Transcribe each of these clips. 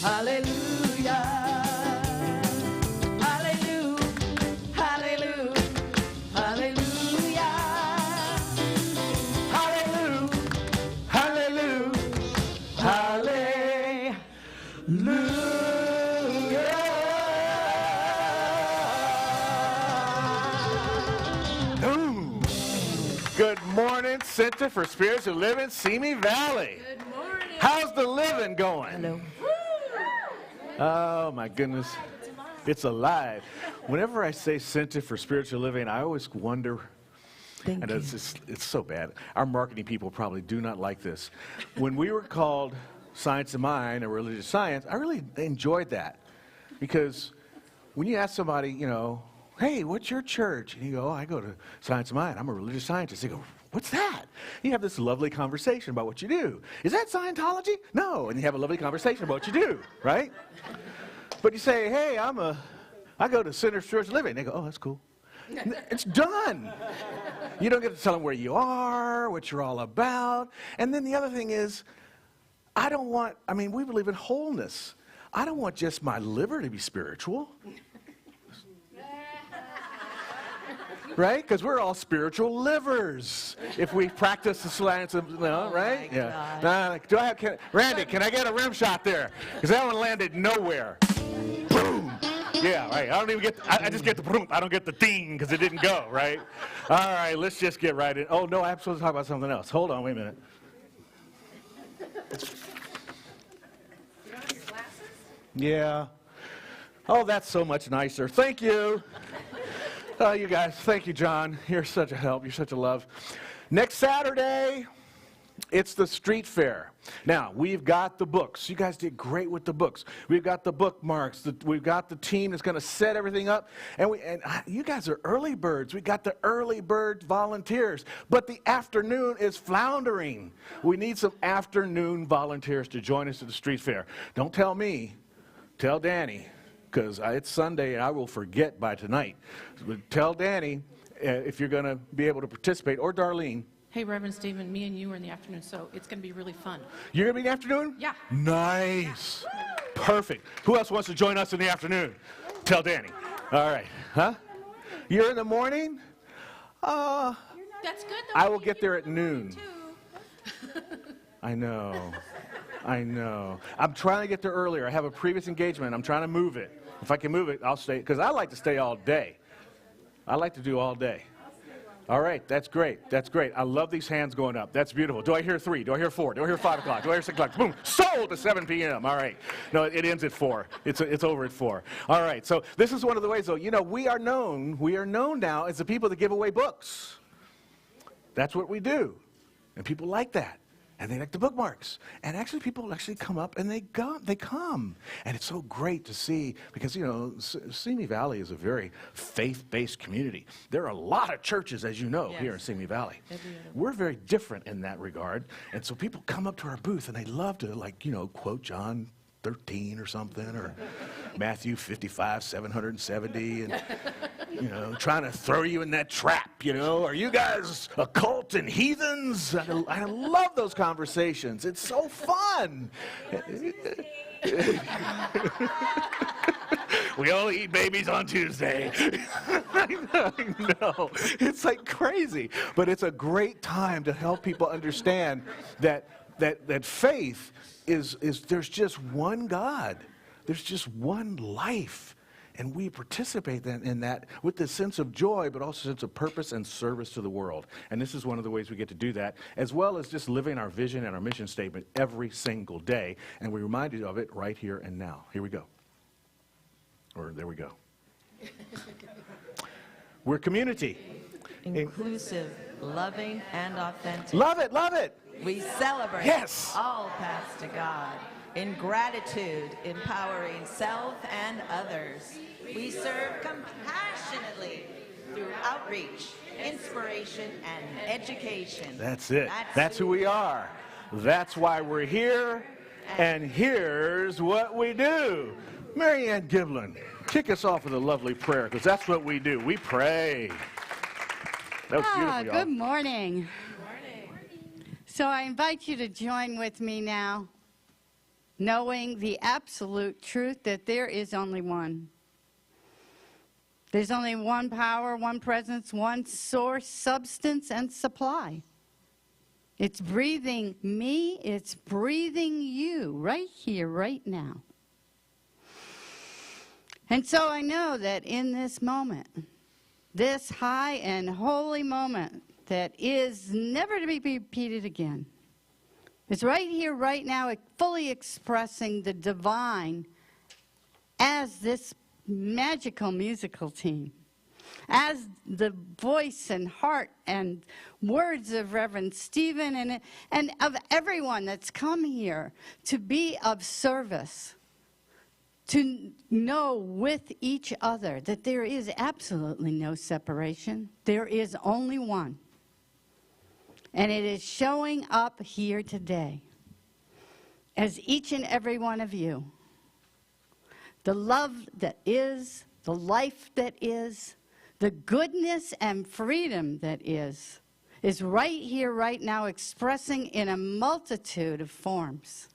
Hallelujah. Good morning, Center for Spiritual Living, Simi Valley. Good morning. How's the living going? Hello. Oh, my goodness. It's alive. Whenever I say Center for Spiritual Living, I always wonder, and it's so bad. Our marketing people probably do not like this. When we were called Science of Mind or Religious Science, I really enjoyed that. Because when you ask somebody, you know, hey, what's your church? And you go, oh, I go to Science of Mind. I'm a religious scientist. They go, what's that? You have this lovely conversation about what you do. Is that Scientology? No. And you have a lovely conversation about what you do, right? But you say, hey, I go to Center for Spiritual Living. They go, oh, that's cool. It's done. You don't get to tell them where you are, what you're all about. And then the other thing is, we believe in wholeness. I don't want just my liver to be spiritual. Right? Because we're all spiritual livers if we practice the science of, right? Yeah. Randy, can I get a rim shot there? Because that one landed nowhere. Boom. Yeah, right. I just get the boom. I don't get the ding because it didn't go, right? All right, let's just get right in. Oh, no, I'm supposed to talk about something else. Hold on, wait a minute. You don't have your glasses? Yeah. Oh, that's so much nicer. Thank you. Oh, you guys, thank you, John. You're such a help. You're such a love. Next Saturday, it's the street fair. Now, we've got the books. You guys did great with the books. We've got the bookmarks. We've got the team that's going to set everything up. And you guys are early birds. We got the early bird volunteers. But the afternoon is floundering. We need some afternoon volunteers to join us at the street fair. Don't tell me. Tell Danny. Because it's Sunday and I will forget by tonight. But tell Danny if you're going to be able to participate, or Darlene. Hey, Reverend Stephen, me and you are in the afternoon, so it's going to be really fun. You're going to be in the afternoon? Yeah. Nice. Perfect. Who else wants to join us in the afternoon? Tell Danny. All right. Huh? You're in the morning? That's good. I will get there at noon. I know. I'm trying to get there earlier. I have a previous engagement. I'm trying to move it. If I can move it, I'll stay. Because I like to stay all day. I like to do all day. All right, that's great. That's great. I love these hands going up. That's beautiful. Do I hear 3? Do I hear 4? Do I hear 5 o'clock? Do I hear 6 o'clock? Boom. Sold to 7 p.m. All right. No, it ends at 4. It's over at 4. All right. So this is one of the ways, though. You know, we are known now as the people that give away books. That's what we do. And people like that. And they like the bookmarks. And actually, people actually come up and they come. And it's so great to see because, you know, Simi Valley is a very faith-based community. There are a lot of churches, as you know, here in Simi Valley. We're very different in that regard. And so people come up to our booth and they love to, like, you know, quote John 13 or something, or Matthew 55, 770, and, you know, trying to throw you in that trap, you know. Are you guys occult and heathens? I love those conversations. It's so fun. We all eat babies on Tuesday. I know. It's like crazy. But it's a great time to help people understand that faith is there's just one God. There's just one life. And we participate then in that with this sense of joy, but also a sense of purpose and service to the world. And this is one of the ways we get to do that, as well as just living our vision and our mission statement every single day. And we remind you of it right here and now. Here we go. Or there we go. We're community. Inclusive, loving, and authentic. Love it, love it. We celebrate all paths to God. In gratitude, empowering self and others. We serve compassionately through outreach, inspiration, and education. That's it. That's who we are. That's why we're here. And here's what we do. Marianne Giblin, kick us off with a lovely prayer, because that's what we do. We pray. That was beautiful, y'all. Good morning. So I invite you to join with me now, knowing the absolute truth that there is only one. There's only one power, one presence, one source, substance, and supply. It's breathing me, it's breathing you right here, right now. And so I know that in this moment, this high and holy moment that is never to be repeated again. It's right here, right now, fully expressing the divine as this magical musical team, as the voice and heart and words of Reverend Stephen and of everyone that's come here to be of service, to know with each other that there is absolutely no separation. There is only one. And it is showing up here today as each and every one of you. The love that is, the life that is, the goodness and freedom that is right here, right now, expressing in a multitude of forms.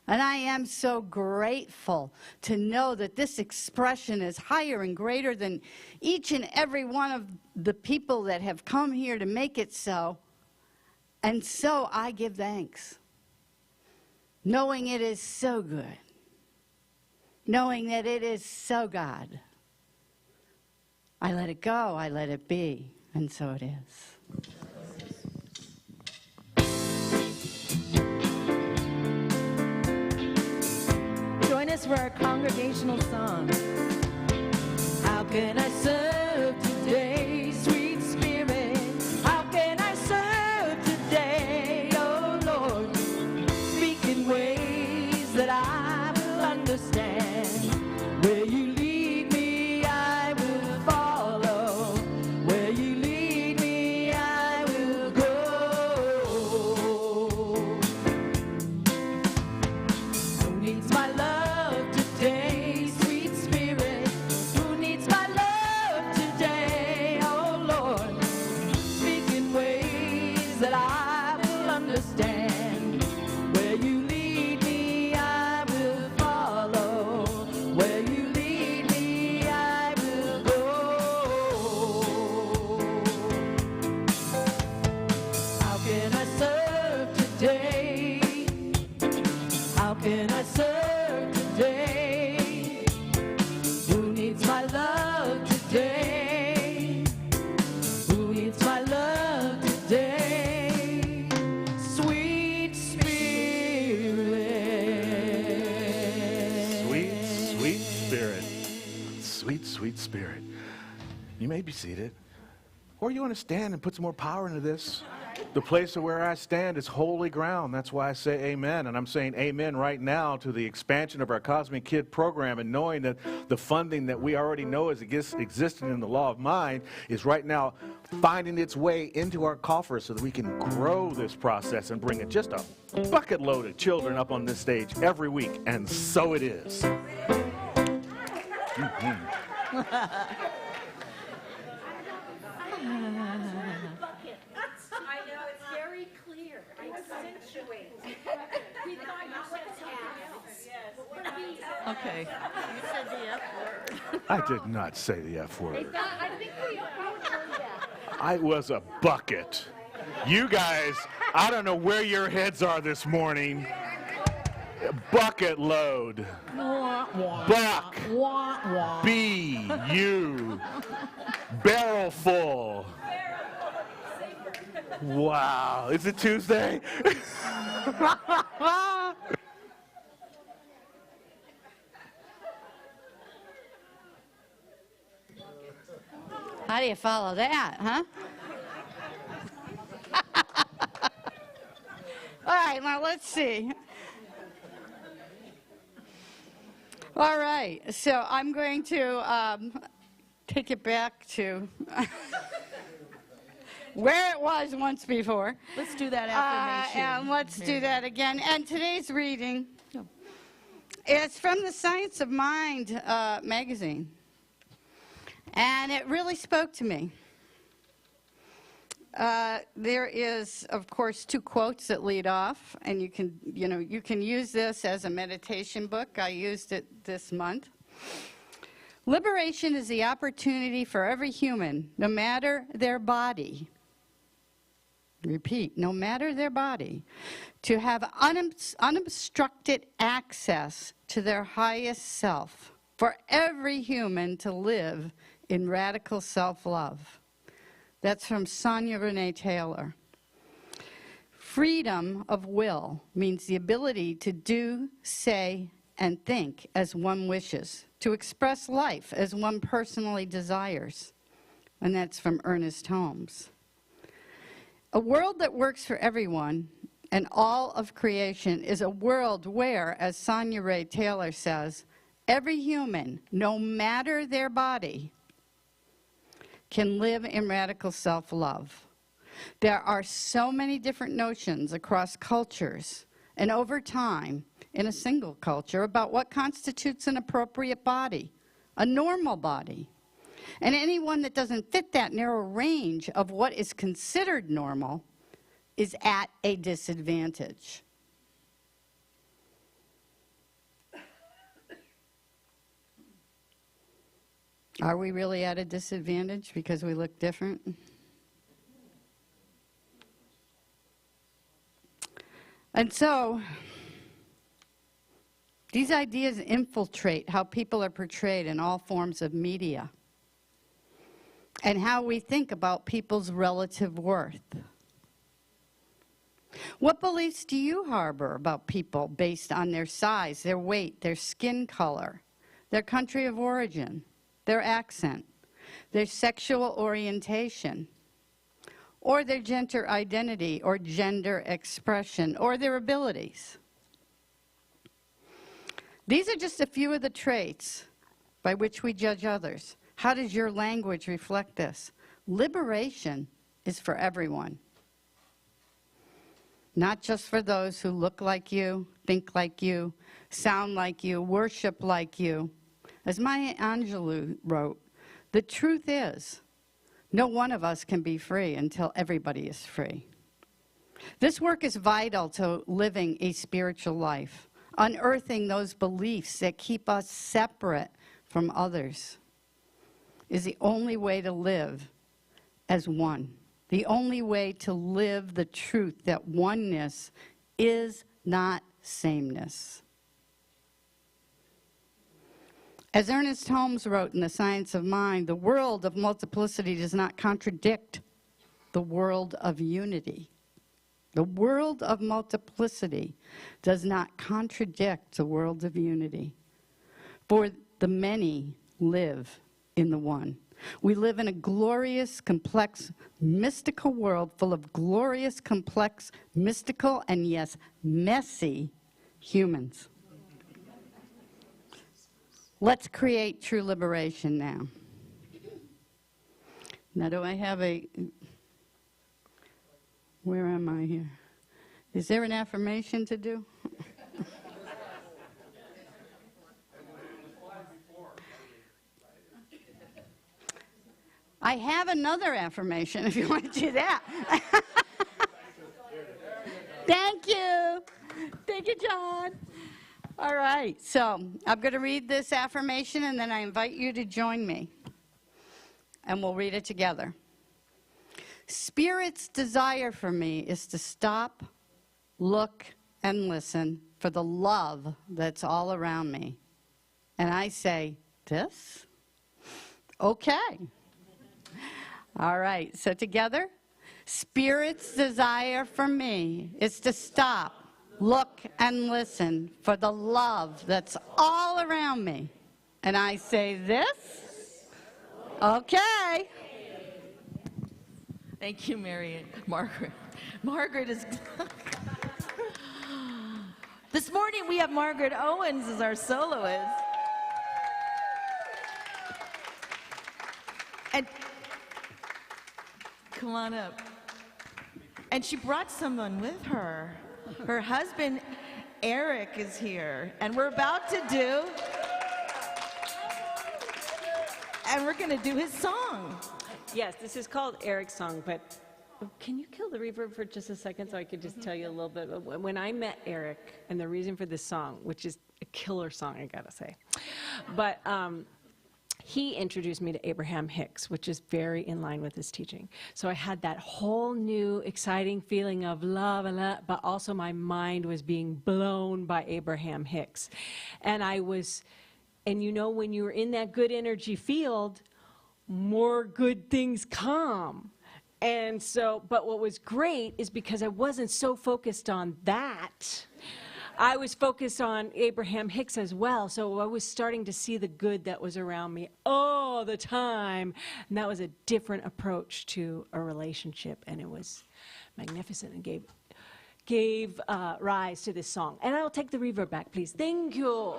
And I am so grateful to know that this expression is higher and greater than each and every one of the people that have come here to make it so. And so I give thanks, knowing it is so good, knowing that it is so God. I let it go, I let it be, and so it is. Join us for our congregational song. How can I serve today, sweet Spirit? How can I serve today, oh Lord? Speak in ways that I will understand. Where you lead me, I will follow. Where you lead me, I will go. Who needs my love today, sweet Spirit? Who needs my love today, oh Lord? Speak in ways that I will understand. Where you lead me, I will follow. Where you lead me, I will go. How can I serve today? How can I serve today? Who needs my love today? Who needs my love today? Sweet Spirit. Sweet, sweet Spirit. Sweet, sweet Spirit. You may be seated. Or you want to stand and put some more power into this. The place where I stand is holy ground. That's why I say amen. And I'm saying amen right now to the expansion of our Cosmic Kid program, and knowing that the funding that we already know is existing in the law of mind is right now finding its way into our coffers so that we can grow this process and bring just a bucket load of children up on this stage every week. And so it is. I know, it's very clear. Accentuate. We thought you said something else. Okay. You said the F word. I did not say the F word. I think we all heard that. I was a bucket. You guys, I don't know where your heads are this morning. Bucket load. Buck. B-U. Barrel full. Wow. Is it Tuesday? How do you follow that, huh? All right, now let's see. All right, so I'm going to take it back to where it was once before. Let's do that affirmation. And let's do that again. And today's reading is from the Science of Mind magazine. And it really spoke to me. There is, of course, 2 quotes that lead off, and you can use this as a meditation book. I used it this month. Liberation is the opportunity for every human, no matter their body. Repeat, no matter their body, to have unobstructed access to their highest self. For every human to live in radical self-love. That's from Sonia Renee Taylor. Freedom of will means the ability to do, say, and think as one wishes, to express life as one personally desires. And that's from Ernest Holmes. A world that works for everyone and all of creation is a world where, as Sonia Ray Taylor says, every human, no matter their body, can live in radical self-love. There are so many different notions across cultures and over time in a single culture about what constitutes an appropriate body, a normal body. And anyone that doesn't fit that narrow range of what is considered normal is at a disadvantage. Are we really at a disadvantage because we look different? And so, these ideas infiltrate how people are portrayed in all forms of media and how we think about people's relative worth. What beliefs do you harbor about people based on their size, their weight, their skin color, their country of origin, their accent, their sexual orientation, or their gender identity or gender expression, or their abilities? These are just a few of the traits by which we judge others. How does your language reflect this? Liberation is for everyone, not just for those who look like you, think like you, sound like you, worship like you. As Maya Angelou wrote, the truth is, no one of us can be free until everybody is free. This work is vital to living a spiritual life, unearthing those beliefs that keep us separate from others is the only way to live as one, the only way to live the truth that oneness is not sameness. As Ernest Holmes wrote in The Science of Mind, the world of multiplicity does not contradict the world of unity. The world of multiplicity does not contradict the world of unity. For the many live in the one. We live in a glorious, complex, mystical world full of glorious, complex, mystical, and yes, messy humans. Let's create true liberation now. Now, do I have a... Where am I here? Is there an affirmation to do? I have another affirmation if you want to do that. Thank you. Thank you, John. All right, so I'm going to read this affirmation, and then I invite you to join me, and we'll read it together. Spirit's desire for me is to stop, look, and listen for the love that's all around me. And I say, this? Okay. All right, so together, Spirit's desire for me is to stop, look, and listen for the love that's all around me. And I say this? Okay. Thank you, Margaret. Margaret is... This morning we have Margaret Owens as our soloist. And come on up. And she brought someone with her. Her husband, Eric, is here. And we're about to do... And we're going to do his song. Yes, this is called Eric's song, but can you kill the reverb for just a second so I could just tell you a little bit? When I met Eric, and the reason for this song, which is a killer song, I gotta say, but he introduced me to Abraham Hicks, which is very in line with his teaching. So I had that whole new exciting feeling of love, but also my mind was being blown by Abraham Hicks. And you know, when you're in that good energy field, more good things come. And so, but what was great is because I wasn't so focused on that, I was focused on Abraham Hicks as well. So I was starting to see the good that was around me all the time. And that was a different approach to a relationship. And it was magnificent and gave rise to this song. And I'll take the reverb back, please. Thank you.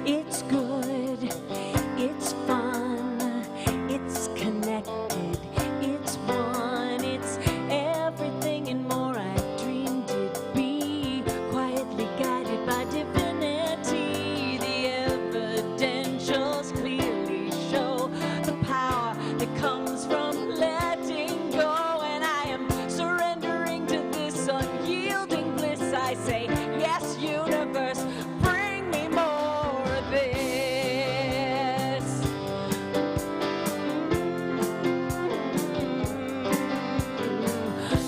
It's good, it's fun, it's connected, it's one, it's everything and more I dreamed it'd be, quietly guided by divinity. The evidentials clearly show the power that comes from letting go, and I am surrendering to this unyielding bliss. I say, yes, universe, bring me more of this.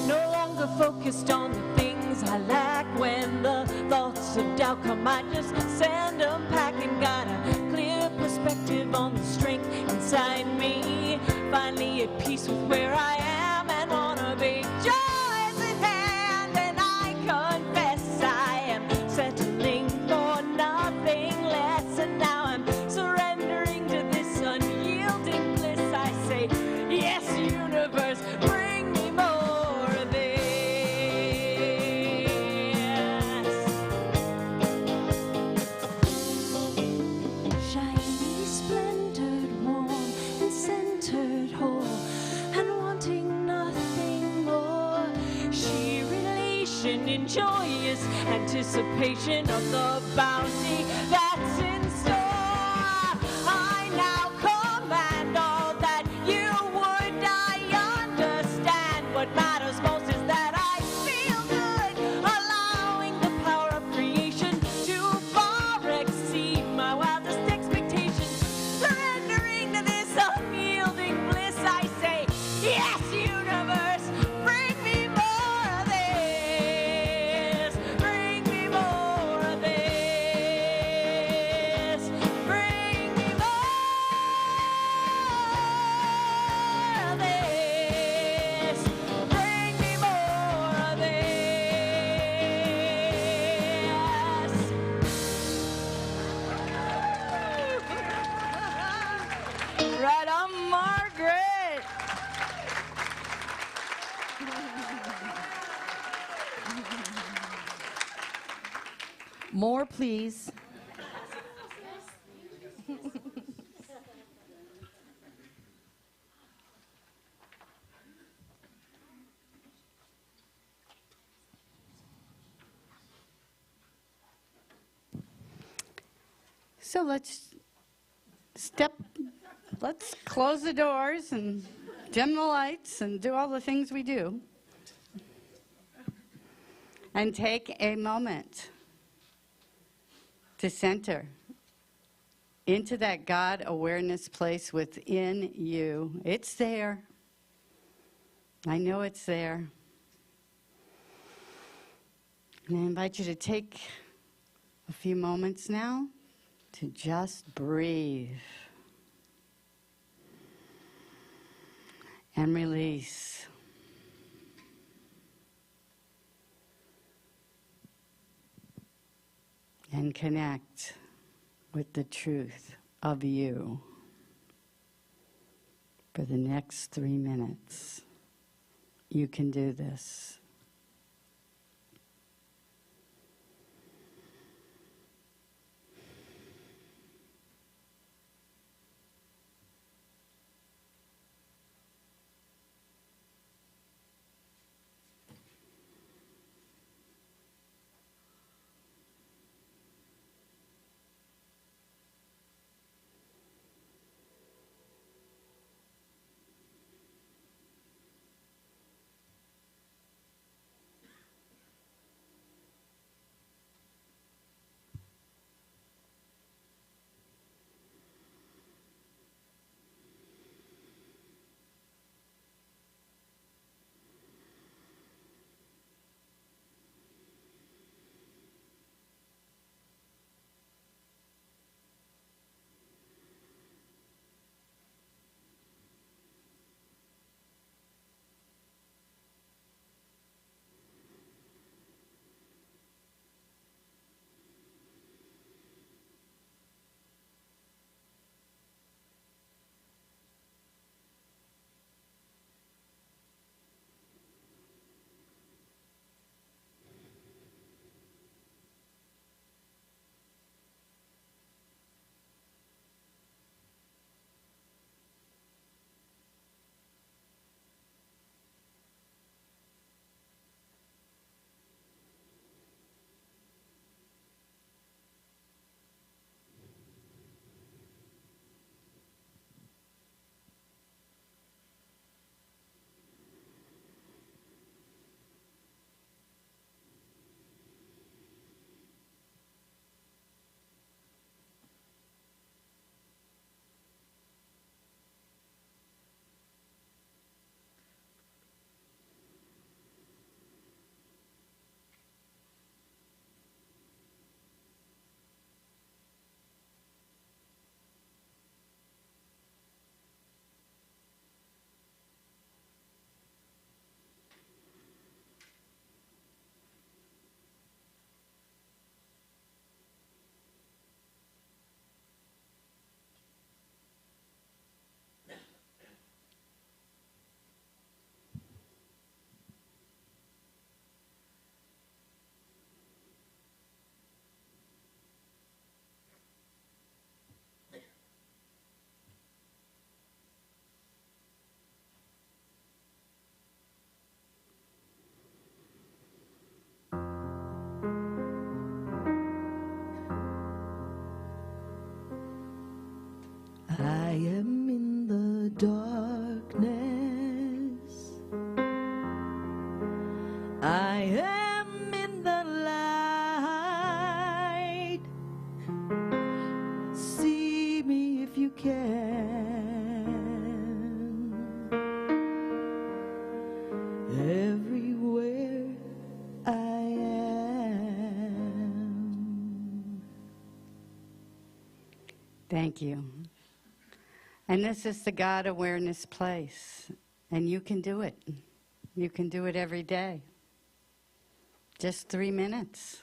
No longer focused on the things I lack. When the thoughts of doubt come, I just send them packing. Got a clear perspective on the strength inside me. Finally at peace with where I am and wanna be. Joys in hand, and I confess I am settling for nothing less. And now I'm surrendering to this unyielding bliss. I say, yes, universe, bring me more of this. Shiny, splendored, warm and centered, whole, and wanting nothing more. Sheer elation in joyous anticipation of the bounty that's in store. I now command all that you would. I understand what matters most is that I feel good, allowing the power of creation to far exceed my wildest expectations. Surrendering to this unyielding bliss, I say, yes, universe, bring me more of this. Bring me more of this. Bring me more of this. Bring me more of this. Right on, Margaret. More, please. So let's close the doors and dim the lights and do all the things we do. And take a moment to center into that God awareness place within you. It's there. I know it's there. And I invite you to take a few moments now to just breathe and release. And connect with the truth of you for the next 3 minutes. You can do this. I am in the light. See me if you can. Everywhere I am. Thank you. And this is the God awareness place. And you can do it. You can do it every day. Just 3 minutes.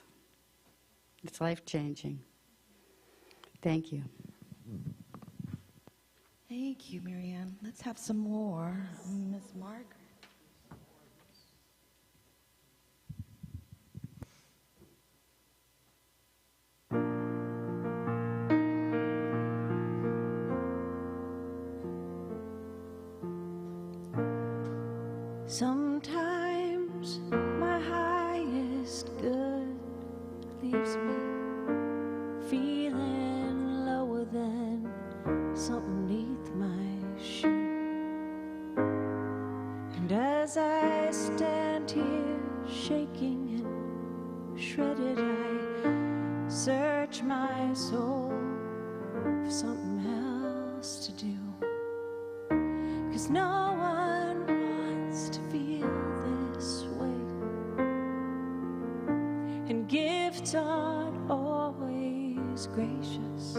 It's life-changing. Thank you. Thank you, Marianne. Let's have some more. Miss Margaret. Sometimes my highest good leaves me feeling lower than something beneath my shoe. And as I stand here shaking and shredded, I search my soul for something else to do. 'Cause no one wants to feel this way, and gifts aren't always gracious.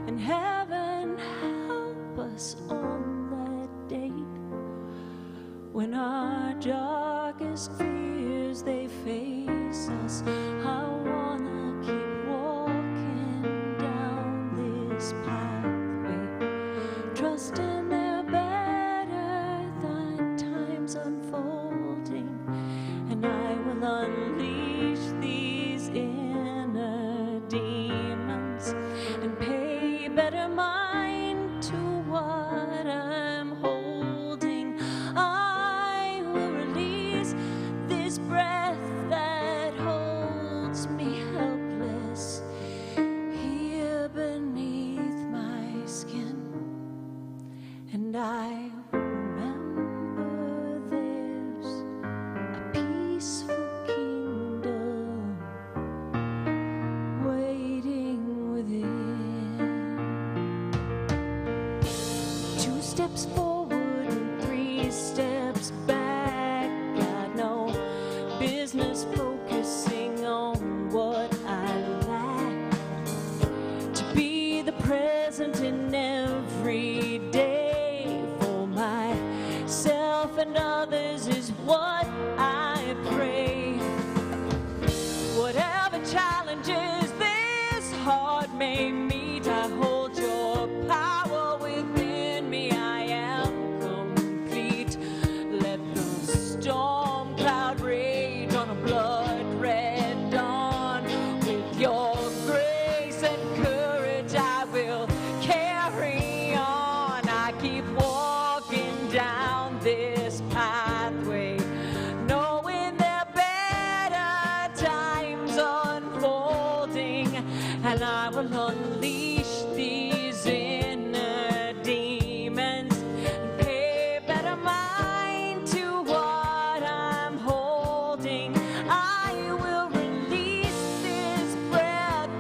And heaven help us on that day when our darkest fears they face us. I wanna keep walking down this pathway, trusting they're better than time's unfolding, and I will unleash these inner demons and pay better mind to what I'm holding. I will release this breath that holds me helpless here beneath my skin. And I remember there's a peaceful kingdom waiting within. 2 steps forward and 3 steps back. Got no business focusing on what I lack. To be the present in every day for myself and others is what I pray. Whatever challenges this heart may meet, I hold your power within me. I am complete. Let the storm cloud rage on a blood-red dawn. With your grace and courage, I will carry on. I keep walking down this pathway, knowing there are better times unfolding, and I will unleash these inner demons and pay better mind to what I'm holding. I will release this breath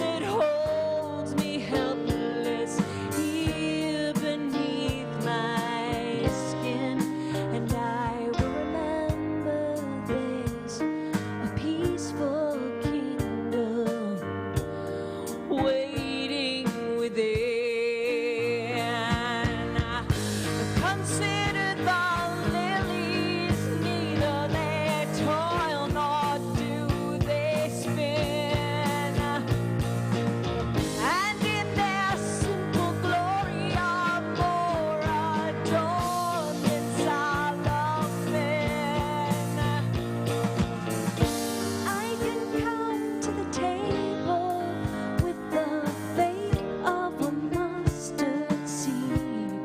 that holds me helpless here beneath my skin. And I will remember there's a peaceful kingdom waiting within. Consider the lilies, neither they toil nor do they spin. And in their simple glory are more adornments I'll offend. I can come to the table with the faith of a mustard seed.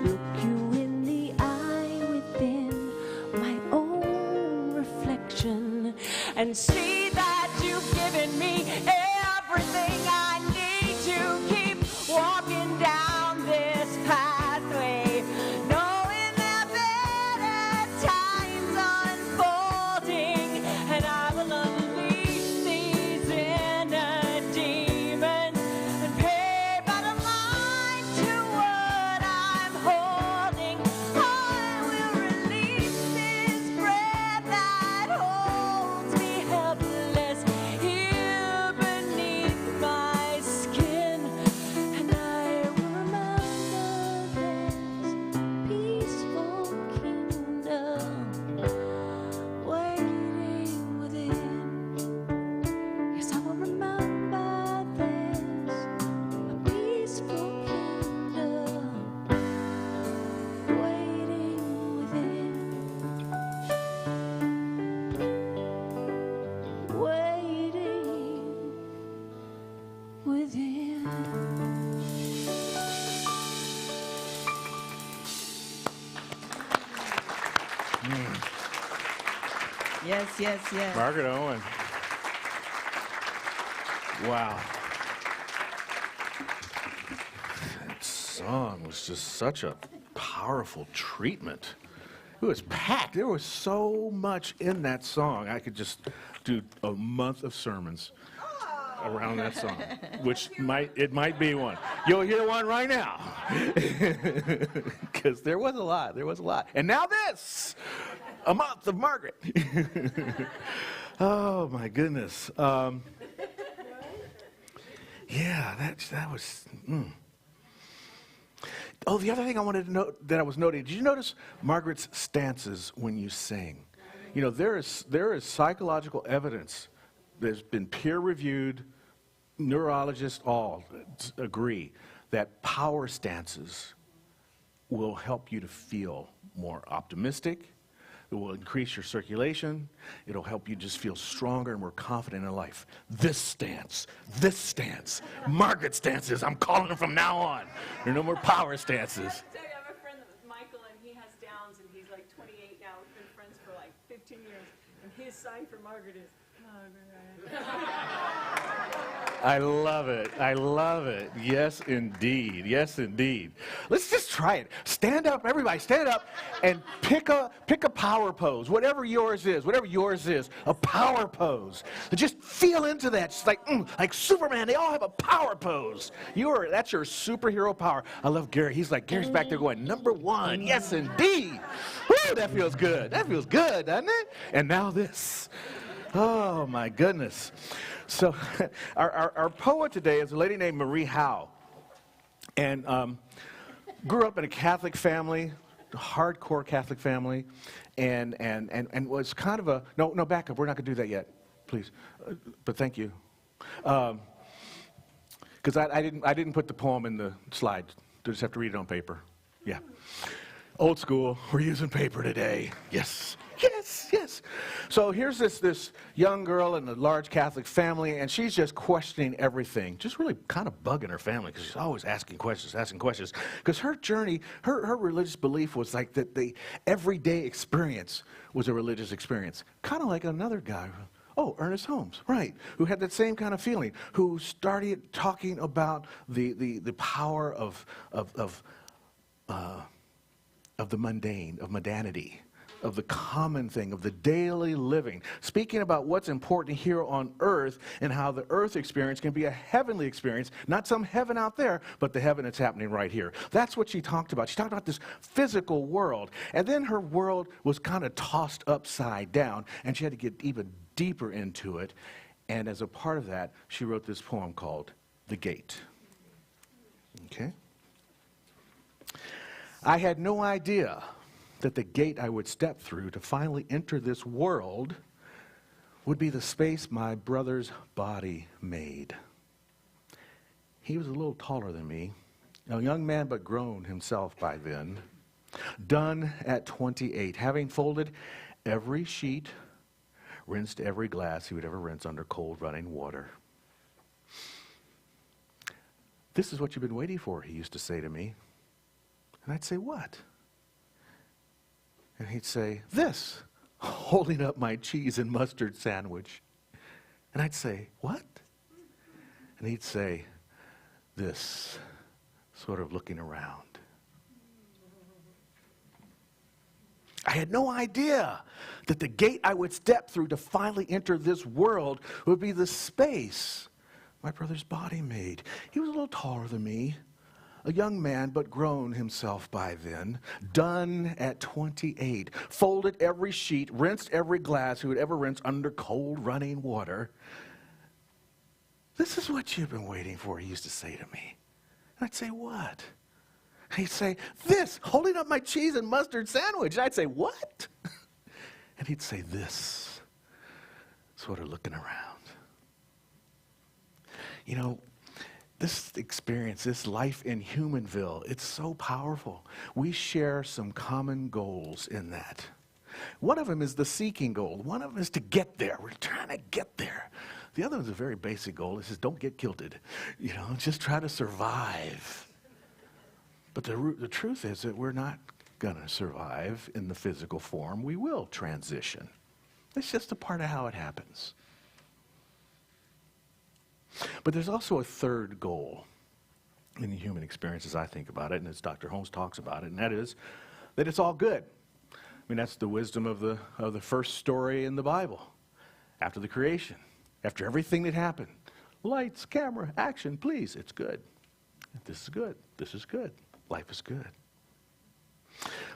Look you in the eye within my own reflection and see that you've given me everything I need to keep walking down this pathway, knowing there are better times Yes, yes, yes. Margaret Owens. Wow. That song was just such a powerful treatment. It was packed. There was so much in that song. I could just do a month of sermons around that song, which might be one. You'll hear one right now. Because there was a lot. There was a lot. And now this, a month of Margaret. Oh, my goodness. Yeah, that was... Oh, the other thing I wanted to note that I was noting, did you notice Margaret's stances when you sing? You know, there is psychological evidence that's been peer-reviewed, neurologists all agree that power stances will help you to feel more optimistic. It will increase your circulation. It'll help you just feel stronger and more confident in life. This stance, Margaret stances, I'm calling them from now on. There are no more power stances. I have a friend that was Michael, and he has Downs, and he's like 28 now. We've been friends for like 15 years, and his sign for Margaret is Margaret. I love it. I love it. Yes, indeed. Yes, indeed. Let's just try it. Stand up, everybody. Stand up and pick a power pose. Whatever yours is, a power pose. Just feel into that. Just like Superman. They all have a power pose. That's your superhero power. I love Gary. Gary's back there going, number one. Yes, indeed. Woo, that feels good. That feels good, doesn't it? And now this. Oh, my goodness. So our poet today is a lady named Marie Howe. And grew up in a Catholic family, a hardcore Catholic family, and was kind of a... No, back up. We're not going to do that yet, please. But thank you. Because I didn't put the poem in the slide. You just have to read it on paper. Yeah. Old school. We're using paper today. Yes. Yes, yes. So here's this young girl in a large Catholic family, and she's just questioning everything, just really kind of bugging her family because she's always asking questions. Because her journey, her religious belief was like that the everyday experience was a religious experience, kind of like another guy. Oh, Ernest Holmes, right, who had that same kind of feeling, who started talking about the power of the mundane, of mundanity, of the common thing, of the daily living, speaking about what's important here on earth and how the earth experience can be a heavenly experience, not some heaven out there, but the heaven that's happening right here. That's what she talked about. She talked about this physical world, and then her world was kind of tossed upside down, and she had to get even deeper into it, and as a part of that, she wrote this poem called The Gate. Okay? I had no idea that the gate I would step through to finally enter this world would be the space my brother's body made. He was a little taller than me, a young man but grown himself by then, done at 28, having folded every sheet, rinsed every glass he would ever rinse under cold running water. This is what you've been waiting for, he used to say to me. And I'd say, what? And he'd say, this, holding up my cheese and mustard sandwich. And I'd say, what? And he'd say, this, sort of looking around. I had no idea that the gate I would step through to finally enter this world would be the space my brother's body made. He was a little taller than me. A young man, but grown himself by then, done at 28, folded every sheet, rinsed every glass he would ever rinse under cold running water. This is what you've been waiting for, he used to say to me. And I'd say, what? And he'd say, this, holding up my cheese and mustard sandwich. And I'd say, what? And he'd say, this, sort of looking around. You know, this experience, this life in Humanville, it's so powerful. We share some common goals in that. One of them is the seeking goal. One of them is to get there. We're trying to get there. The other one's a very basic goal. It says, don't get kilted. You know, just try to survive. But the truth is that we're not going to survive in the physical form. We will transition. It's just a part of how it happens. But there's also a third goal in the human experience as I think about it, and as Dr. Holmes talks about it, and that is that it's all good. I mean, that's the wisdom of the first story in the Bible. After the creation, after everything that happened, lights, camera, action, please, it's good. This is good. This is good. Life is good.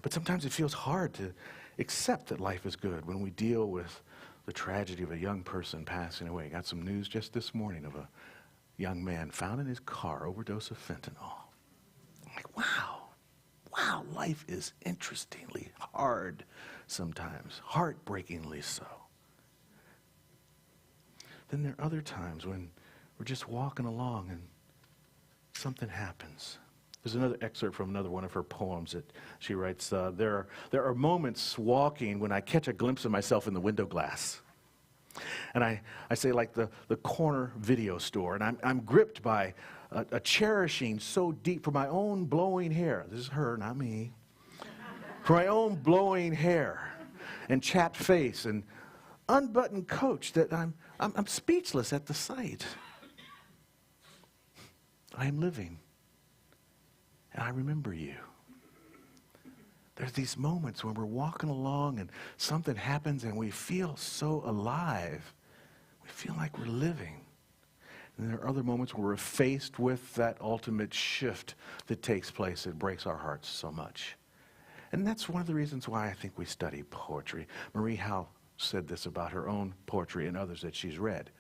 But sometimes it feels hard to accept that life is good when we deal with the tragedy of a young person passing away. Got some news just this morning of a young man found in his car, overdose of fentanyl. I'm like, wow, life is interestingly hard sometimes, heartbreakingly so. Then there are other times when we're just walking along and something happens. There's another excerpt from another one of her poems that she writes, there are moments walking when I catch a glimpse of myself in the window glass. And I say like the corner video store, and I'm gripped by a cherishing so deep for my own blowing hair. This is her, not me. For my own blowing hair and chapped face and unbuttoned coat that I'm speechless at the sight. I am living, and I remember you. There's these moments when we're walking along and something happens and we feel so alive. We feel like we're living. And there are other moments where we're faced with that ultimate shift that takes place that breaks our hearts so much. And that's one of the reasons why I think we study poetry. Marie Howe said this about her own poetry and others that she's read.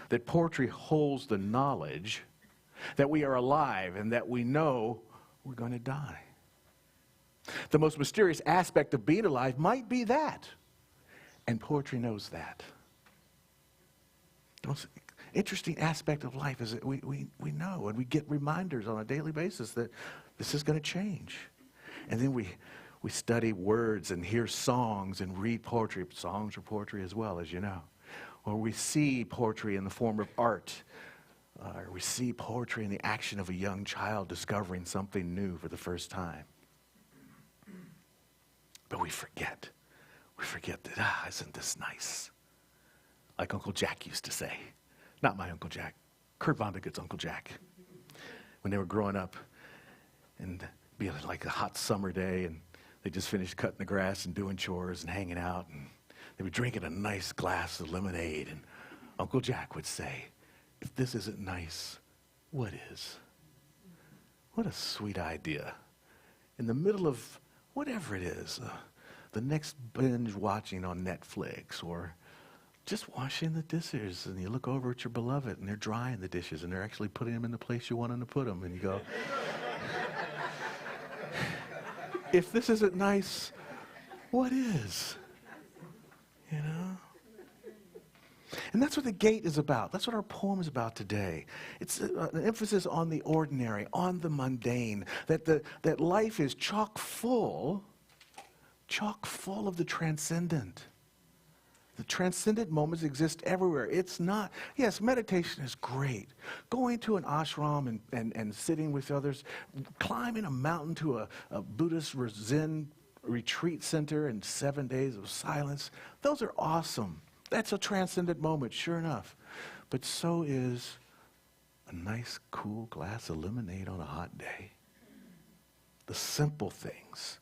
That poetry holds the knowledge that we are alive and that we know we're going to die. The most mysterious aspect of being alive might be that. And poetry knows that. The most interesting aspect of life is that we know and we get reminders on a daily basis that this is going to change. And then we study words and hear songs and read poetry. Songs are poetry as well, as you know. Or we see poetry in the form of art. Or we see poetry in the action of a young child discovering something new for the first time. But we forget. We forget that, isn't this nice? Like Uncle Jack used to say. Not my Uncle Jack. Kurt Vonnegut's Uncle Jack. When they were growing up, and it'd be like a hot summer day, and they just finished cutting the grass and doing chores and hanging out, and they were drinking a nice glass of lemonade, and Uncle Jack would say, if this isn't nice, what is? What a sweet idea. In the middle of whatever it is, the next binge watching on Netflix, or just washing the dishes, and you look over at your beloved, and they're drying the dishes, and they're actually putting them in the place you want them to put them, and you go, if this isn't nice, what is? You know? And that's what the gate is about. That's what our poem is about today. It's an emphasis on the ordinary, on the mundane, that life is chock full of the transcendent. The transcendent moments exist everywhere. It's not, yes, meditation is great. Going to an ashram and sitting with others, climbing a mountain to a Buddhist or Zen retreat center and 7 days of silence, those are awesome. That's a transcendent moment, sure enough. But so is a nice, cool glass of lemonade on a hot day. The simple things.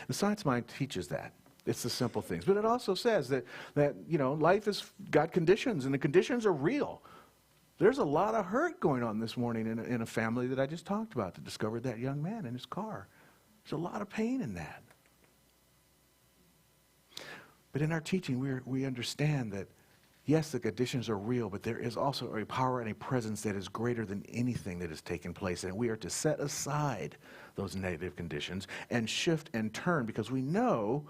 The science mind teaches that. It's the simple things. But it also says that life has got conditions, and the conditions are real. There's a lot of hurt going on this morning in a family that I just talked about that discovered that young man in his car. There's a lot of pain in that. But in our teaching, we understand that, yes, the conditions are real, but there is also a power and a presence that is greater than anything that has taken place. And we are to set aside those negative conditions and shift and turn, because we know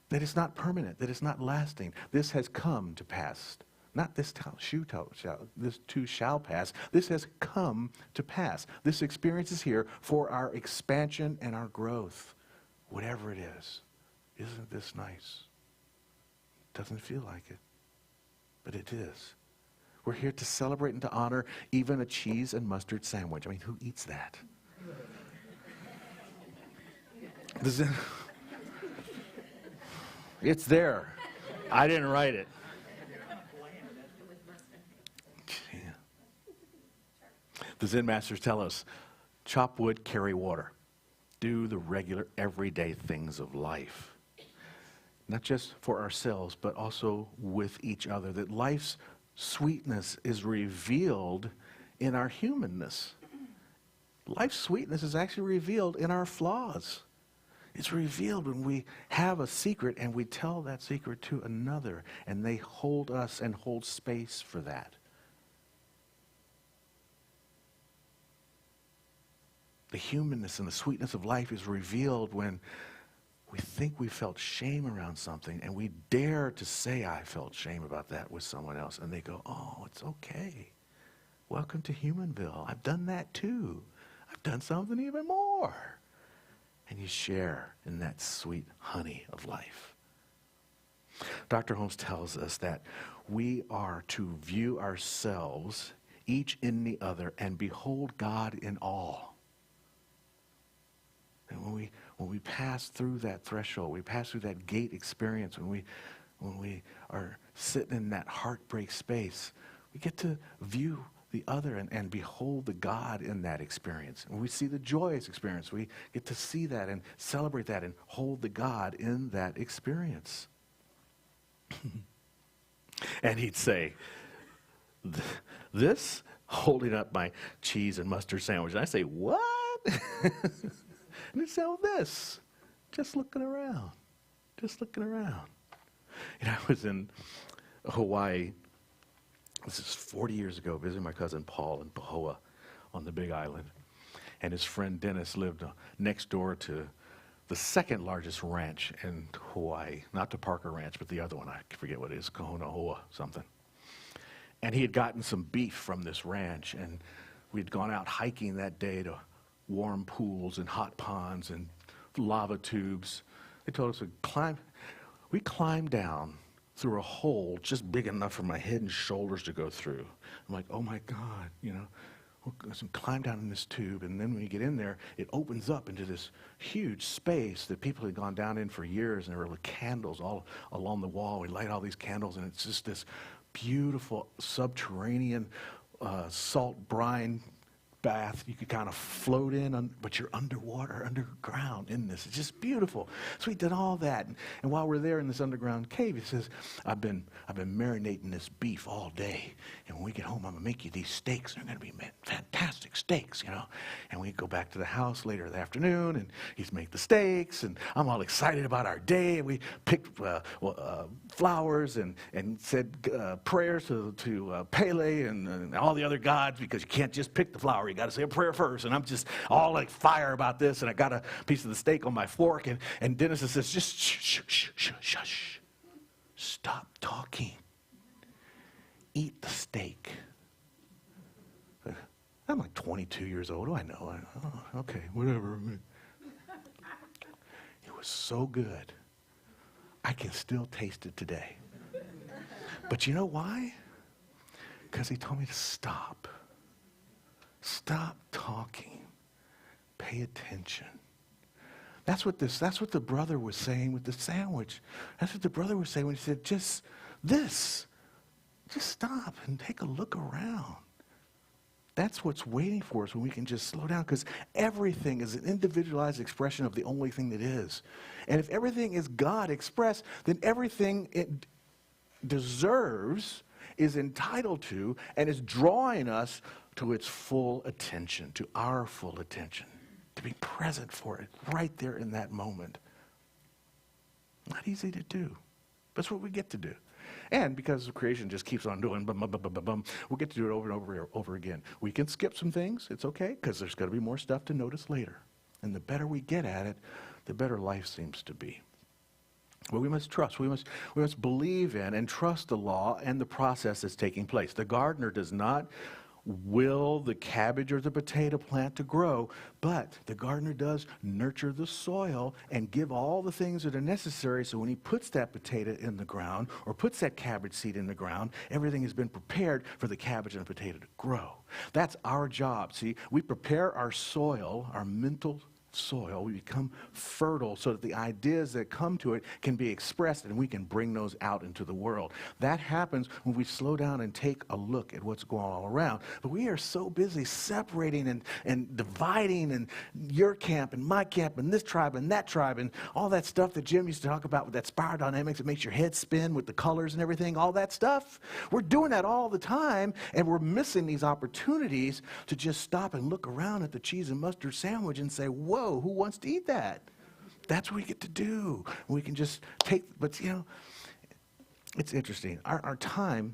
that it's not permanent, that it's not lasting. This has come to pass. Not this too shall pass. This has come to pass. This experience is here for our expansion and our growth, whatever it is. Isn't this nice? Doesn't feel like it, but it is. We're here to celebrate and to honor even a cheese and mustard sandwich. I mean, who eats that? It's there. I didn't write it. Yeah. The Zen masters tell us, chop wood, carry water. Do the regular, everyday things of life. Not just for ourselves, but also with each other. That life's sweetness is revealed in our humanness. Life's sweetness is actually revealed in our flaws. It's revealed when we have a secret and we tell that secret to another, and they hold us and hold space for that. The humanness and the sweetness of life is revealed when we think we felt shame around something and we dare to say, I felt shame about that with someone else. And they go, oh, it's okay. Welcome to Humanville. I've done that too. I've done something even more. And you share in that sweet honey of life. Dr. Holmes tells us that we are to view ourselves, each in the other, and behold God in all. And when we pass through that threshold, we pass through that gate experience, when we are sitting in that heartbreak space, we get to view the other and behold the God in that experience. And we see the joyous experience. We get to see that and celebrate that and hold the God in that experience. And he'd say, this holding up my cheese and mustard sandwich. And I say, what? And he'd say, oh, this. Just looking around. Just looking around. And I was in Hawaii. This is 40 years ago, visiting my cousin Paul in Pahoa on the Big Island. And his friend Dennis lived next door to the second largest ranch in Hawaii. Not the Parker Ranch, but the other one. I forget what it is, Kahonahoa something. And he had gotten some beef from this ranch, and we'd gone out hiking that day to warm pools and hot ponds and lava tubes. They told us to climb. We climbed down through a hole just big enough for my head and shoulders to go through. I'm like, oh my God, you know. We'll climb down in this tube, and then when you get in there, it opens up into this huge space that people had gone down in for years, and there were candles all along the wall. We light all these candles, and it's just this beautiful subterranean salt brine bath you could kind of float in, but you're underwater, underground in this. It's just beautiful. So we did all that, and while we're there in this underground cave, he says, I've been marinating this beef all day, and when we get home, I'm gonna make you these steaks. They're gonna be fantastic steaks, you know. And we go back to the house later in the afternoon, and he's make the steaks, and I'm all excited about our day. And we picked flowers and said prayers to Pele and all the other gods, because you can't just pick the flower. You got to say a prayer first. And I'm just all like fire about this. And I got a piece of the steak on my fork. And Dennis says, just shush. Stop talking. Eat the steak. I'm like 22 years old. What do I know? Okay, whatever. It was so good. I can still taste it today. But you know why? Because he told me to stop. Stop talking. Pay attention. That's what the brother was saying with the sandwich. That's what the brother was saying when he said, just stop and take a look around. That's what's waiting for us when we can just slow down, because everything is an individualized expression of the only thing that is. And if everything is God expressed, then everything it deserves, is entitled to, and is drawing us to its full attention, to our full attention, to be present for it right there in that moment. Not easy to do. That's what we get to do. And because creation just keeps on doing we'll get to do it over and over again. We can skip some things. It's okay, because there's going to be more stuff to notice later. And the better we get at it, the better life seems to be. But we must trust. We must believe in and trust the law and the process that's taking place. The gardener does not will the cabbage or the potato plant to grow, but the gardener does nurture the soil and give all the things that are necessary, so when he puts that potato in the ground or puts that cabbage seed in the ground, everything has been prepared for the cabbage and the potato to grow. That's our job. See, we prepare our soil, our mental soil. We become fertile so that the ideas that come to it can be expressed and we can bring those out into the world. That happens when we slow down and take a look at what's going on all around. But we are so busy separating and dividing, and your camp and my camp and this tribe and that tribe and all that stuff that Jim used to talk about with that spiral dynamics that makes your head spin with the colors and everything, all that stuff. We're doing that all the time, and we're missing these opportunities to just stop and look around at the cheese and mustard sandwich and say, whoa, who wants to eat that? That's what we get to do. We can just take, but it's interesting. Our time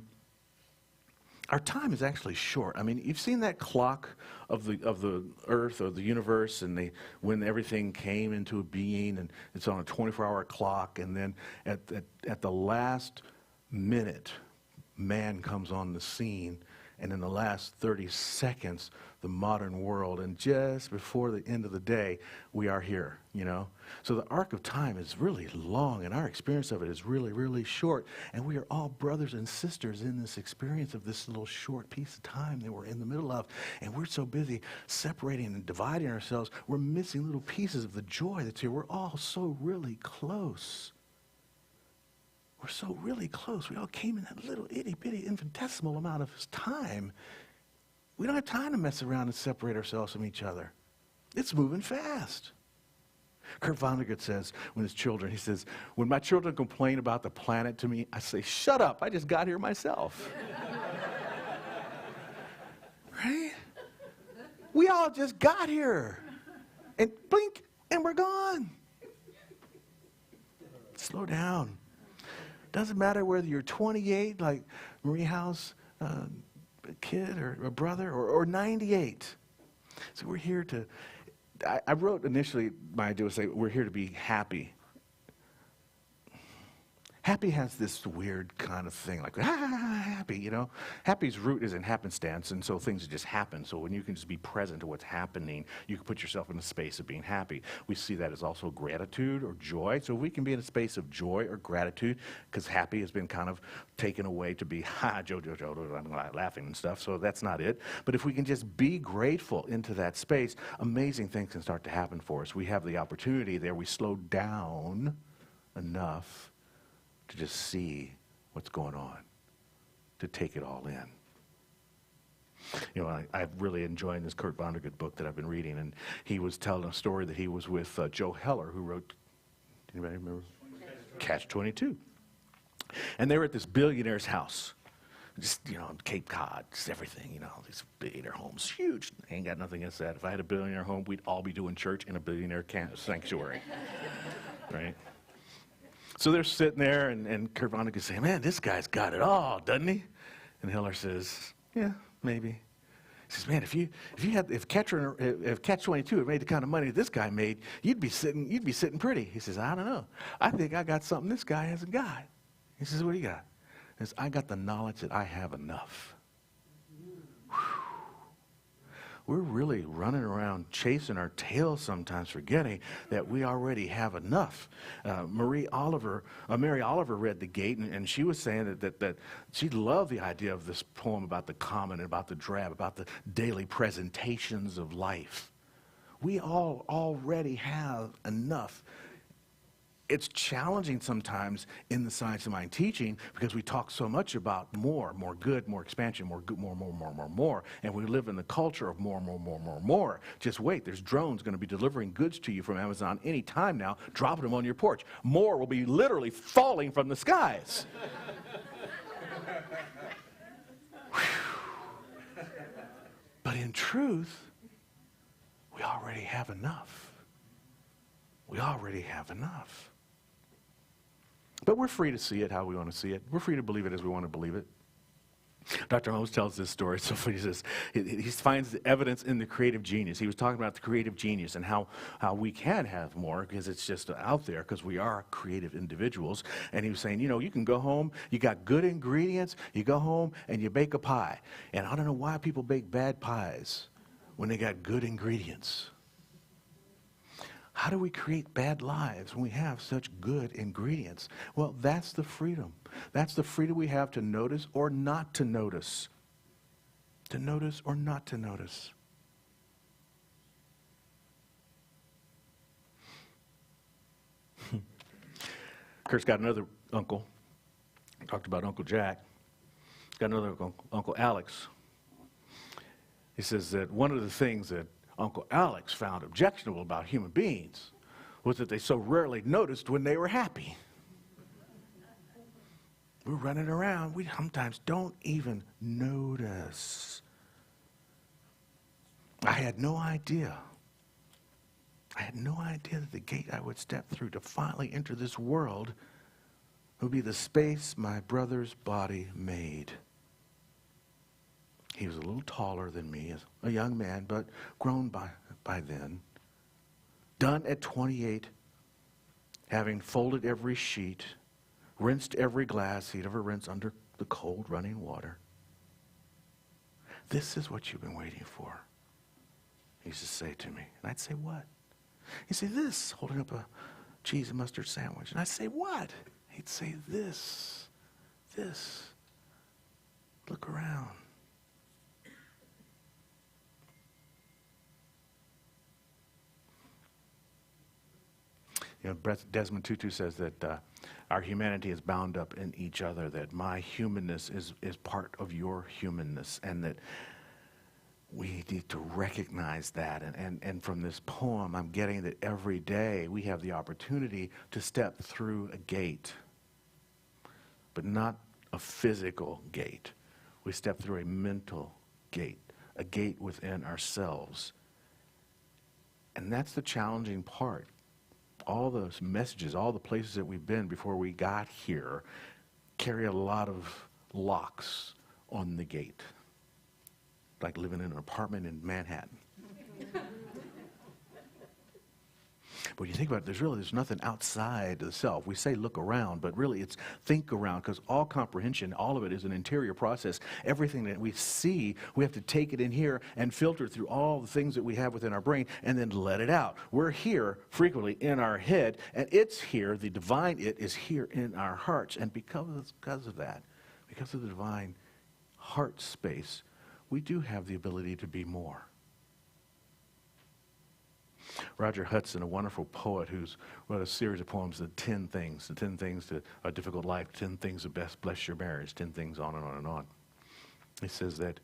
is actually short. I mean, you've seen that clock of the earth or the universe, and when everything came into being, and it's on a 24-hour clock, and then at the last minute, man comes on the scene, and in the last 30 seconds, the modern world, and just before the end of the day, we are here, So the arc of time is really long, and our experience of it is really, really short. And we are all brothers and sisters in this experience of this little short piece of time that we're in the middle of. And we're so busy separating and dividing ourselves, we're missing little pieces of the joy that's here. We're all so really close. We're so really close. We all came in that little itty-bitty infinitesimal amount of time. We don't have time to mess around and separate ourselves from each other. It's moving fast. Kurt Vonnegut says, when his children, he says, when my children complain about the planet to me, I say, shut up, I just got here myself. Right? We all just got here. And blink, and we're gone. Slow down. Doesn't matter whether you're 28, like Marie Howe's kid or a brother, or 98. So we're here to, I wrote initially, my idea was say, we're here to be happy. Happy has this weird kind of thing, like, happy, Happy's root is in happenstance, and so things just happen. So when you can just be present to what's happening, you can put yourself in a space of being happy. We see that as also gratitude or joy. So if we can be in a space of joy or gratitude, because happy has been kind of taken away to be, Joe, I'm laughing and stuff, so that's not it. But if we can just be grateful into that space, amazing things can start to happen for us. We have the opportunity there. We slow down enough to just see what's going on, to take it all in. I'm really enjoying this Kurt Vonnegut book that I've been reading, and he was telling a story that he was with Joe Heller, who wrote, anybody remember? Catch-22. And they were at this billionaire's house, just, Cape Cod, just everything, these billionaire homes, huge. Ain't got nothing against that. If I had a billionaire home, we'd all be doing church in a billionaire sanctuary, right? So they're sitting there, and Kurt Vonnegut saying, man, this guy's got it all, doesn't he? And Hiller says, yeah, maybe. He says, man, if Catch-22 had made the kind of money this guy made, you'd be sitting pretty. He says, I don't know. I think I got something this guy hasn't got. He says, what do you got? He says, I got the knowledge that I have enough. We're really running around chasing our tails sometimes, forgetting that we already have enough. Mary Oliver read The Gate, and she was saying that she loved the idea of this poem about the common and about the drab, about the daily presentations of life. We all already have enough. It's challenging sometimes in the Science of Mind teaching because we talk so much about more good, more expansion, more good, more. And we live in the culture of more. Just wait, there's drones going to be delivering goods to you from Amazon any time now, dropping them on your porch. More will be literally falling from the skies. But in truth, we already have enough. We already have enough. But we're free to see it how we want to see it. We're free to believe it as we want to believe it. Dr. Holmes tells this story. So funny. He says he finds the evidence in the creative genius. He was talking about the creative genius and how we can have more because it's just out there because we are creative individuals. And he was saying, you can go home, you got good ingredients, you go home and you bake a pie. And I don't know why people bake bad pies when they got good ingredients. How do we create bad lives when we have such good ingredients? Well, that's the freedom. That's the freedom we have to notice or not to notice. To notice or not to notice. Kurt's got another uncle. Talked about Uncle Jack. He's got another Uncle Alex. He says that one of the things that Uncle Alex found objectionable about human beings was that they so rarely noticed when they were happy. We're running around. We sometimes don't even notice. I had no idea. I had no idea that the gate I would step through to finally enter this world would be the space my brother's body made. He was a little taller than me, as a young man, but grown by then. Done at 28, having folded every sheet, rinsed every glass he'd ever rinsed under the cold running water. This is what you've been waiting for, he used to say to me. And I'd say, what? He'd say, this, holding up a cheese and mustard sandwich. And I'd say, what? He'd say, this. Look around. You know, Desmond Tutu says that our humanity is bound up in each other, that my humanness is part of your humanness, and that we need to recognize that. And from this poem, I'm getting that every day we have the opportunity to step through a gate, but not a physical gate. We step through a mental gate, a gate within ourselves. And that's the challenging part. All those messages, all the places that we've been before we got here carry a lot of locks on the gate. Like living in an apartment in Manhattan. But when you think about it, there's nothing outside the self. We say look around, but really it's think around, because all comprehension, all of it is an interior process. Everything that we see, we have to take it in here and filter through all the things that we have within our brain and then let it out. We're here frequently in our head, and it's here, the divine it is here in our hearts. And because of that, because of the divine heart space, we do have the ability to be more. Roger Hudson, a wonderful poet who's wrote a series of poems, the 10 things to a difficult life, 10 things that best bless your marriage, 10 things on and on and on. He says that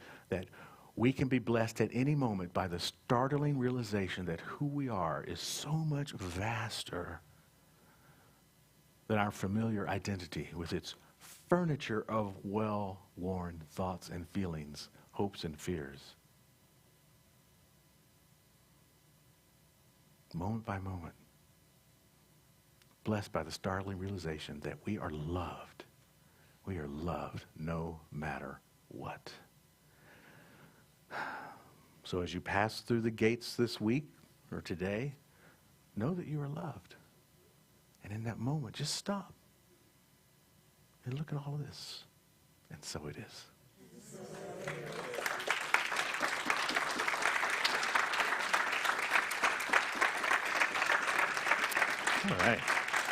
we can be blessed at any moment by the startling realization that who we are is so much vaster than our familiar identity with its furniture of well-worn thoughts and feelings, hopes and fears. Moment by moment, blessed by the startling realization that we are loved. We are loved no matter what. So as you pass through the gates this week or today, know that you are loved. And in that moment, just stop and look at all of this. And so it is. All right.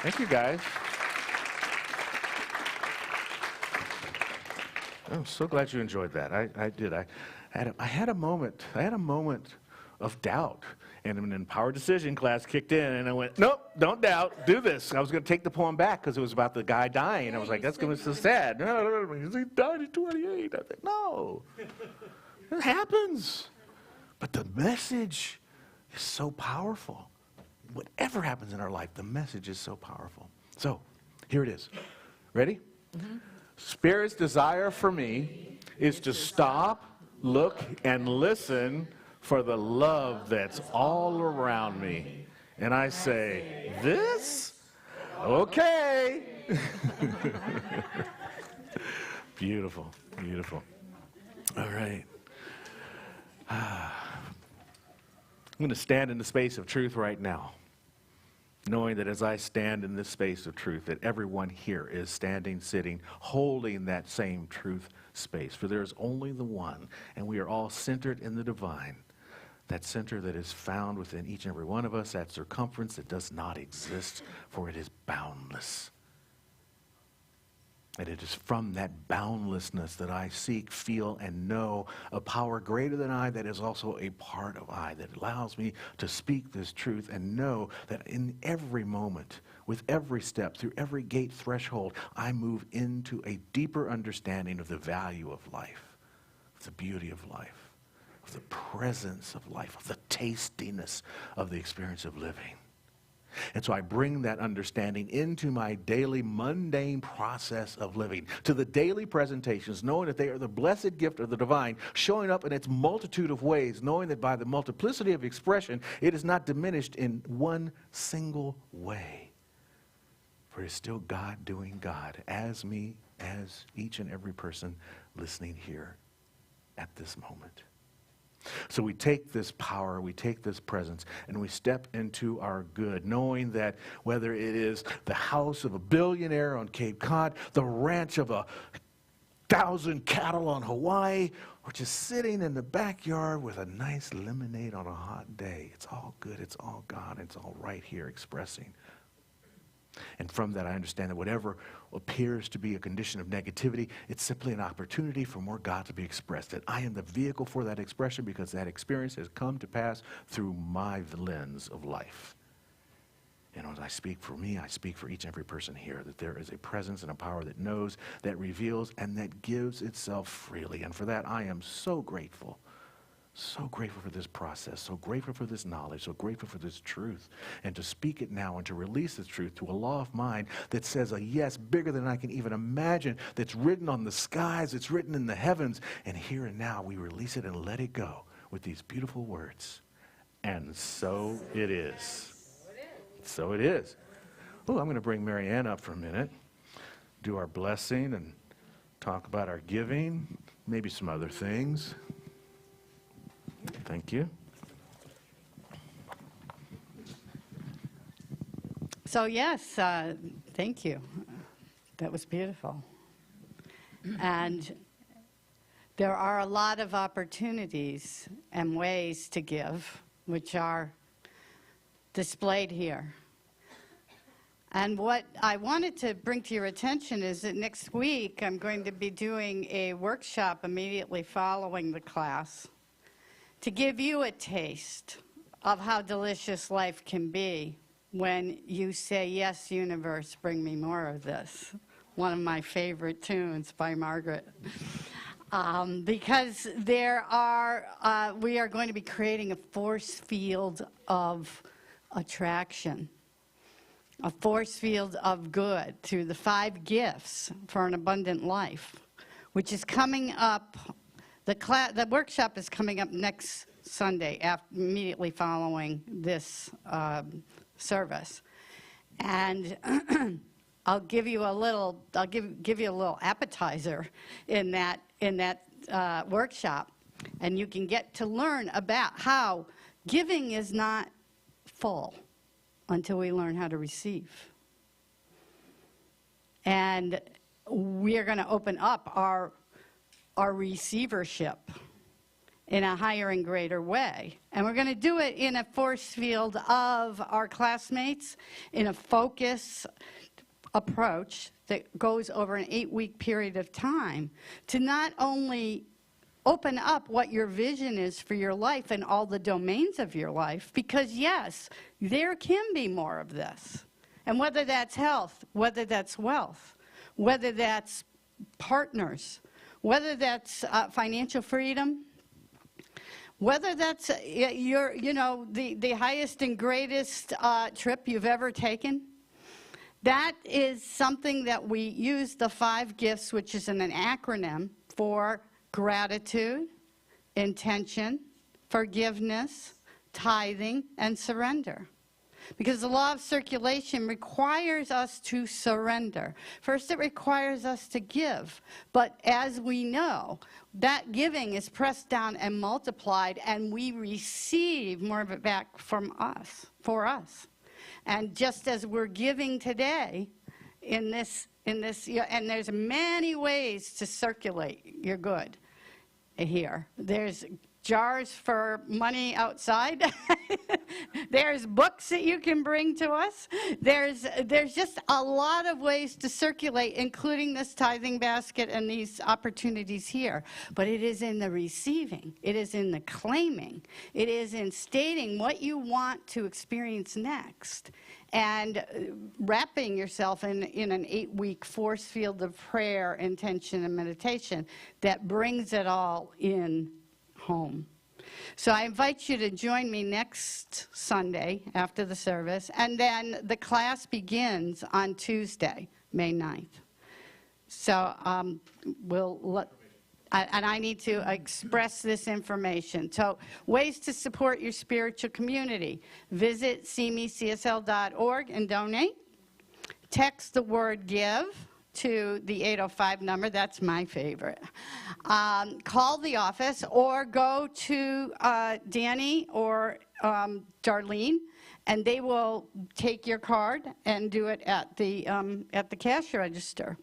Thank you, guys. I'm so glad you enjoyed that. I did. I had a moment of doubt. And an empowered decision class kicked in, and I went, nope, don't doubt, do this. I was going to take the poem back because it was about the guy dying. And I was like, that's going to be so sad. No, he died at 28. I think, no. It happens. But the message is so powerful. Whatever happens in our life, the message is so powerful. So, here it is. Ready? Mm-hmm. Spirit's desire for me is to stop, look, and listen for the love that's all around me. And I say, this? Okay. Beautiful, beautiful. All right. I'm going to stand in the space of truth right now, knowing that as I stand in this space of truth, that everyone here is standing, sitting, holding that same truth space. For there is only the one, and we are all centered in the divine. That center that is found within each and every one of us, that circumference that does not exist, for it is boundless. And it is from that boundlessness that I seek, feel, and know a power greater than I that is also a part of I, that allows me to speak this truth and know that in every moment, with every step, through every gate threshold, I move into a deeper understanding of the value of life, of the beauty of life, of the presence of life, of the tastiness of the experience of living. And so I bring that understanding into my daily mundane process of living, to the daily presentations, knowing that they are the blessed gift of the divine, showing up in its multitude of ways, knowing that by the multiplicity of expression, it is not diminished in one single way. For it is still God doing God, as me, as each and every person listening here at this moment. So we take this power, we take this presence, and we step into our good, knowing that whether it is the house of a billionaire on Cape Cod, the ranch of 1,000 cattle on Hawaii, or just sitting in the backyard with a nice lemonade on a hot day, it's all good, it's all God, it's all right here expressing. And from that, I understand that whatever appears to be a condition of negativity, it's simply an opportunity for more God to be expressed. That I am the vehicle for that expression because that experience has come to pass through my lens of life. And as I speak for me, I speak for each and every person here, that there is a presence and a power that knows, that reveals, and that gives itself freely. And for that, I am so grateful. So grateful for this process, so grateful for this knowledge, so grateful for this truth, and to speak it now and to release this truth to a law of mind that says a yes bigger than I can even imagine, that's written on the skies, it's written in the heavens, and here and now we release it and let it go with these beautiful words. And so it is. So it is. Oh, I'm going to bring Marianne up for a minute, do our blessing and talk about our giving, maybe some other things. Thank you. So yes, thank you. That was beautiful. And there are a lot of opportunities and ways to give, which are displayed here. And what I wanted to bring to your attention is that next week I'm going to be doing a workshop immediately following the class to give you a taste of how delicious life can be when you say, yes, universe, bring me more of this. One of my favorite tunes by Margaret. Because we are going to be creating a force field of attraction, a force field of good through the 5 gifts for an abundant life, which is coming up. The workshop is coming up next Sunday, immediately following this service, and I'll give you a little appetizer in that workshop, and you can get to learn about how giving is not full until we learn how to receive, and we are going to open up our receivership in a higher and greater way. And we're going to do it in a force field of our classmates, in a focus approach that goes over an 8-week period of time to not only open up what your vision is for your life and all the domains of your life, because yes, there can be more of this. And whether that's health, whether that's wealth, whether that's partners, whether that's financial freedom, whether that's the highest and greatest trip you've ever taken, that is something that we use the 5 gifts, which is an acronym for gratitude, intention, forgiveness, tithing, and surrender. Because the law of circulation requires us to surrender. First, it requires us to give. But as we know, that giving is pressed down and multiplied, and we receive more of it back from us, for us. And just as we're giving today in this, and there's many ways to circulate your good here. There's jars for money outside, There's books that you can bring to us. There's just a lot of ways to circulate, including this tithing basket and these opportunities here. But it is in the receiving. It is in the claiming. It is in stating what you want to experience next and wrapping yourself in an 8-week force field of prayer, intention, and meditation that brings it all in home. So I invite you to join me next Sunday after the service, and then the class begins on Tuesday, May 9th. So and I need to express this information. So ways to support your spiritual community. Visit cmecsl.org and donate. Text the word GIVE to the 805 number. That's my favorite. Call the office or go to Danny or Darlene, and they will take your card and do it at the cash register.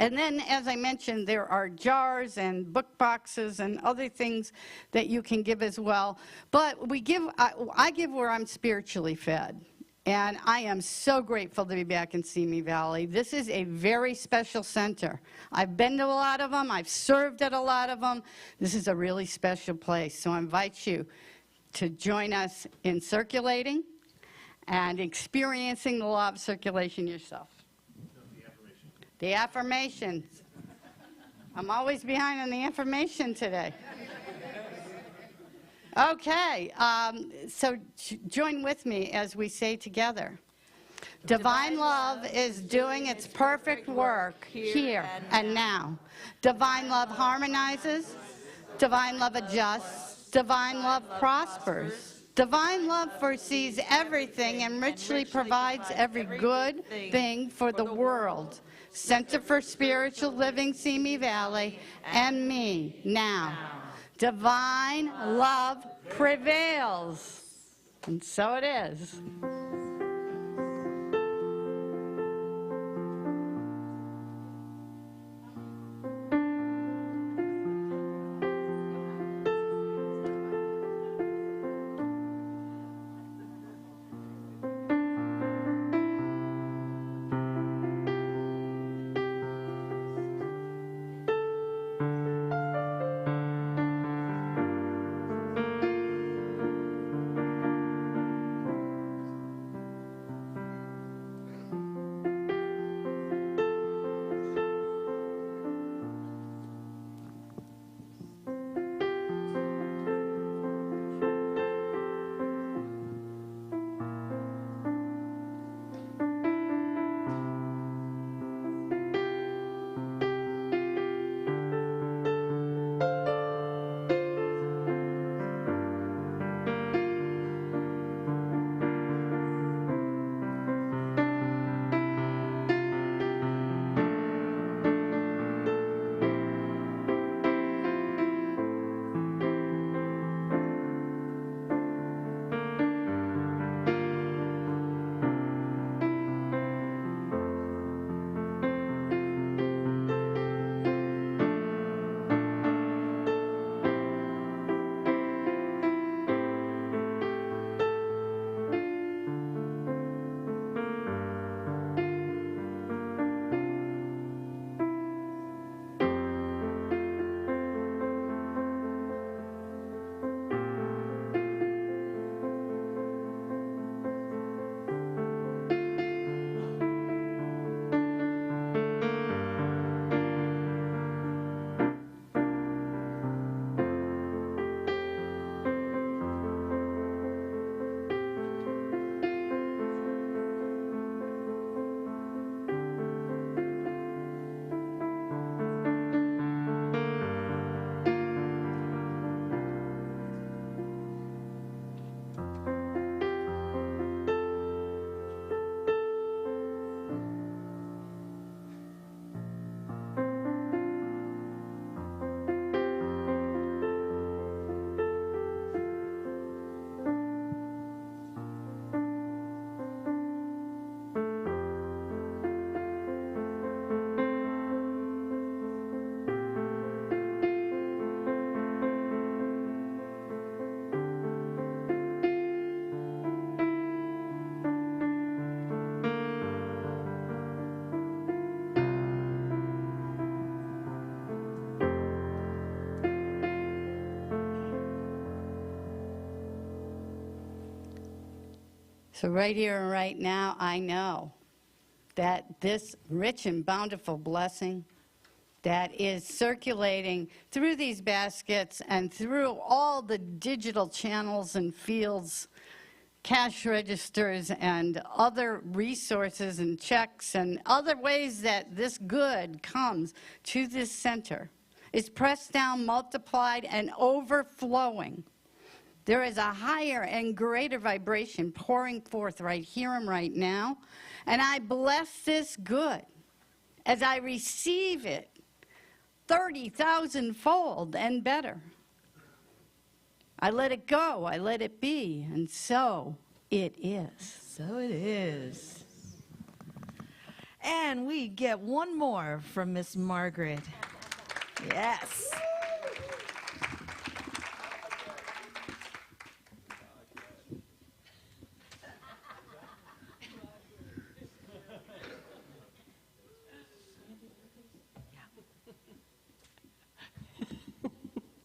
And then, as I mentioned, there are jars and book boxes and other things that you can give as well. But I give where I'm spiritually fed. And I am so grateful to be back in Simi Valley. This is a very special center. I've been to a lot of them. I've served at a lot of them. This is a really special place. So I invite you to join us in circulating and experiencing the law of circulation yourself. The affirmations. I'm always behind on the affirmation today. Okay, so join with me as we say together. Divine love is doing its perfect work here and now. Divine love harmonizes. Divine love adjusts. Divine love prospers. Divine love foresees everything and richly provides every good thing for the world. Center for Spiritual Living, Simi Valley, and me now. Divine love prevails. And so it is. So right here and right now, I know that this rich and bountiful blessing that is circulating through these baskets and through all the digital channels and fields, cash registers and other resources and checks and other ways that this good comes to this center is pressed down, multiplied, and overflowing. There is a higher and greater vibration pouring forth right here and right now, and I bless this good as I receive it 30,000-fold and better. I let it go, I let it be, and so it is. So it is. And we get one more from Miss Margaret. Yes.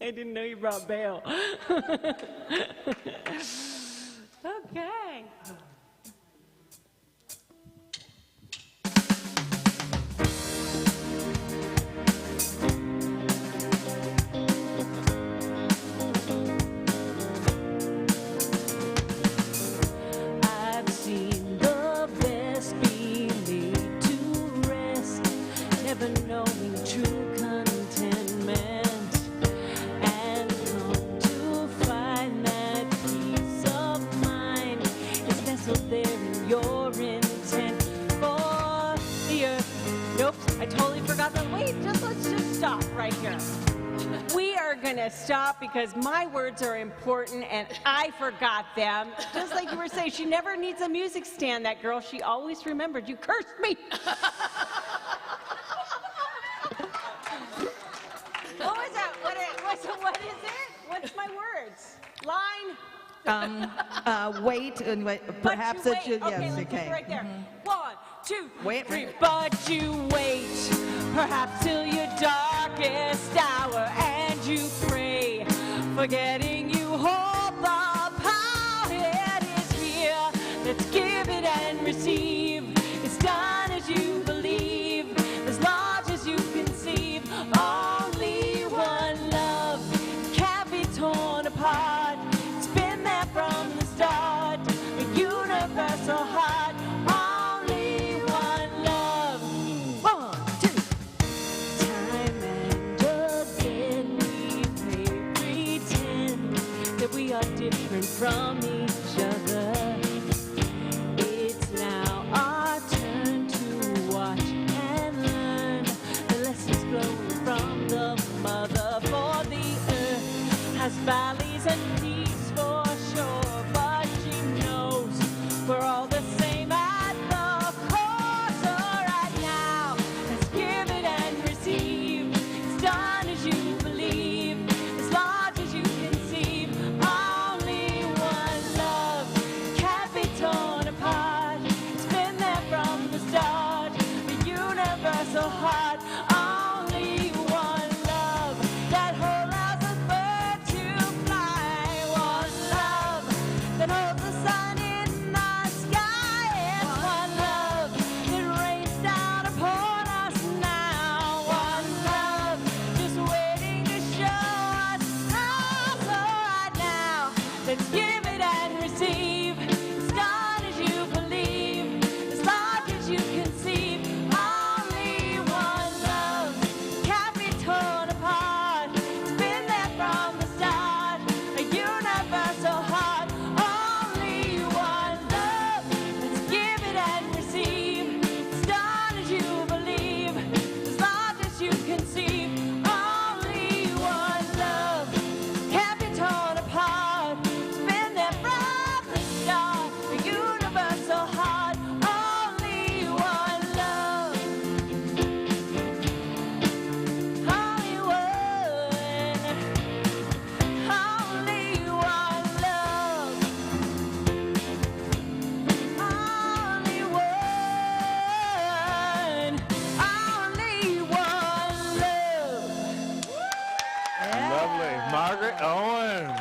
I didn't know you brought bail. Okay. I've seen the best be laid to rest, never knowing true contentment, and come to find that peace of mind is nestled there in your intent for the earth. Nope, I totally forgot that. Wait, let's just stop right here. We are gonna stop because my words are important and I forgot them. Just like you were saying, she never needs a music stand, that girl. She always remembered. You cursed me. What was that? What is it? What's my words? Line? Wait, and wait, perhaps But it you should, wait. Okay, yes, let's keep it okay. right there. 1, 2, Wait, 3. wait. But you wait, perhaps till your darkest hour, and you pray, forgetting you hold the power. It is here. Let's give it and receive. It's done as you believe, as large as you conceive. Only one love can't be torn apart. It's been there from the start, a universal heart. Only one love. 1, 2. Time and again we may pretend that we are different from each other. It's now our turn to watch and learn the lessons flowing from the mother. For the earth has valleys and peaks for sure, but she knows we're all the same at the core. So right now, let's give it and receive. It's done as you believe, as large as you conceive. Only one love can't be torn apart. It's been there from the start, the universal heart. Only one love that allows a bird to fly. One love that holds the sun in the sky. It's one love that rains down upon us now. One love just waiting to show us how. So right now, let's give it and receive. It's done as you believe, as large as you conceive. Only one love can't be torn apart. It's been there from the start, a universal heart. Only one love. Let's give it and receive. It's done as you believe, as large as you conceive. Only one love can't be torn apart. It's been there from the start, a universal heart. Only one love. Only one. Only one love. Only one. Only one love. Lovely. Margaret Owens.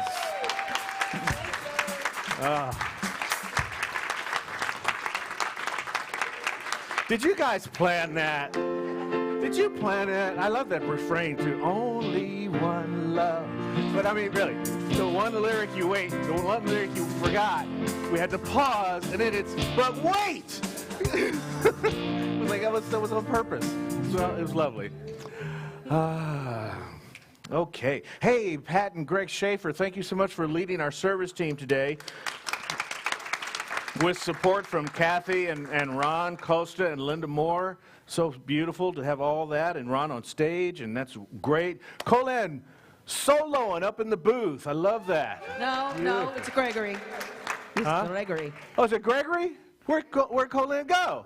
Did you guys plan that? Did you plan it? I love that refrain too. Only one love. But I mean, really, the one lyric you forgot, we had to pause, and then it's, but wait! It was like that was on purpose. So it was lovely. Okay. Hey, Pat and Greg Schaefer, thank you so much for leading our service team today. With support from Kathy and Ron Costa and Linda Moore. So beautiful to have all that, and Ron on stage, and that's great. Colin soloing up in the booth. I love that. No, it's Gregory. It's Huh? Gregory. Oh, is it Gregory? Where'd Colin go?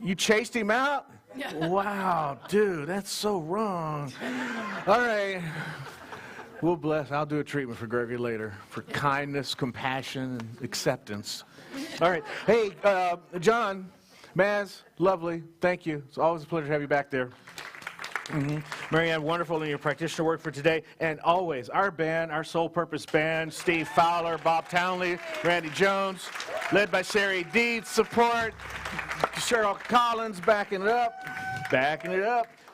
You chased him out? Wow, dude, that's so wrong. All right. We'll bless. I'll do a treatment for Gregory later for kindness, compassion, and acceptance. All right. Hey, John, Maz, lovely. Thank you. It's always a pleasure to have you back there. Marianne, wonderful in your practitioner work for today. And always, our band, our Soul Purpose Band, Steve Fowler, Bob Townley, Randy Jones, led by Sherry Deeds, support, Cheryl Collins backing it up.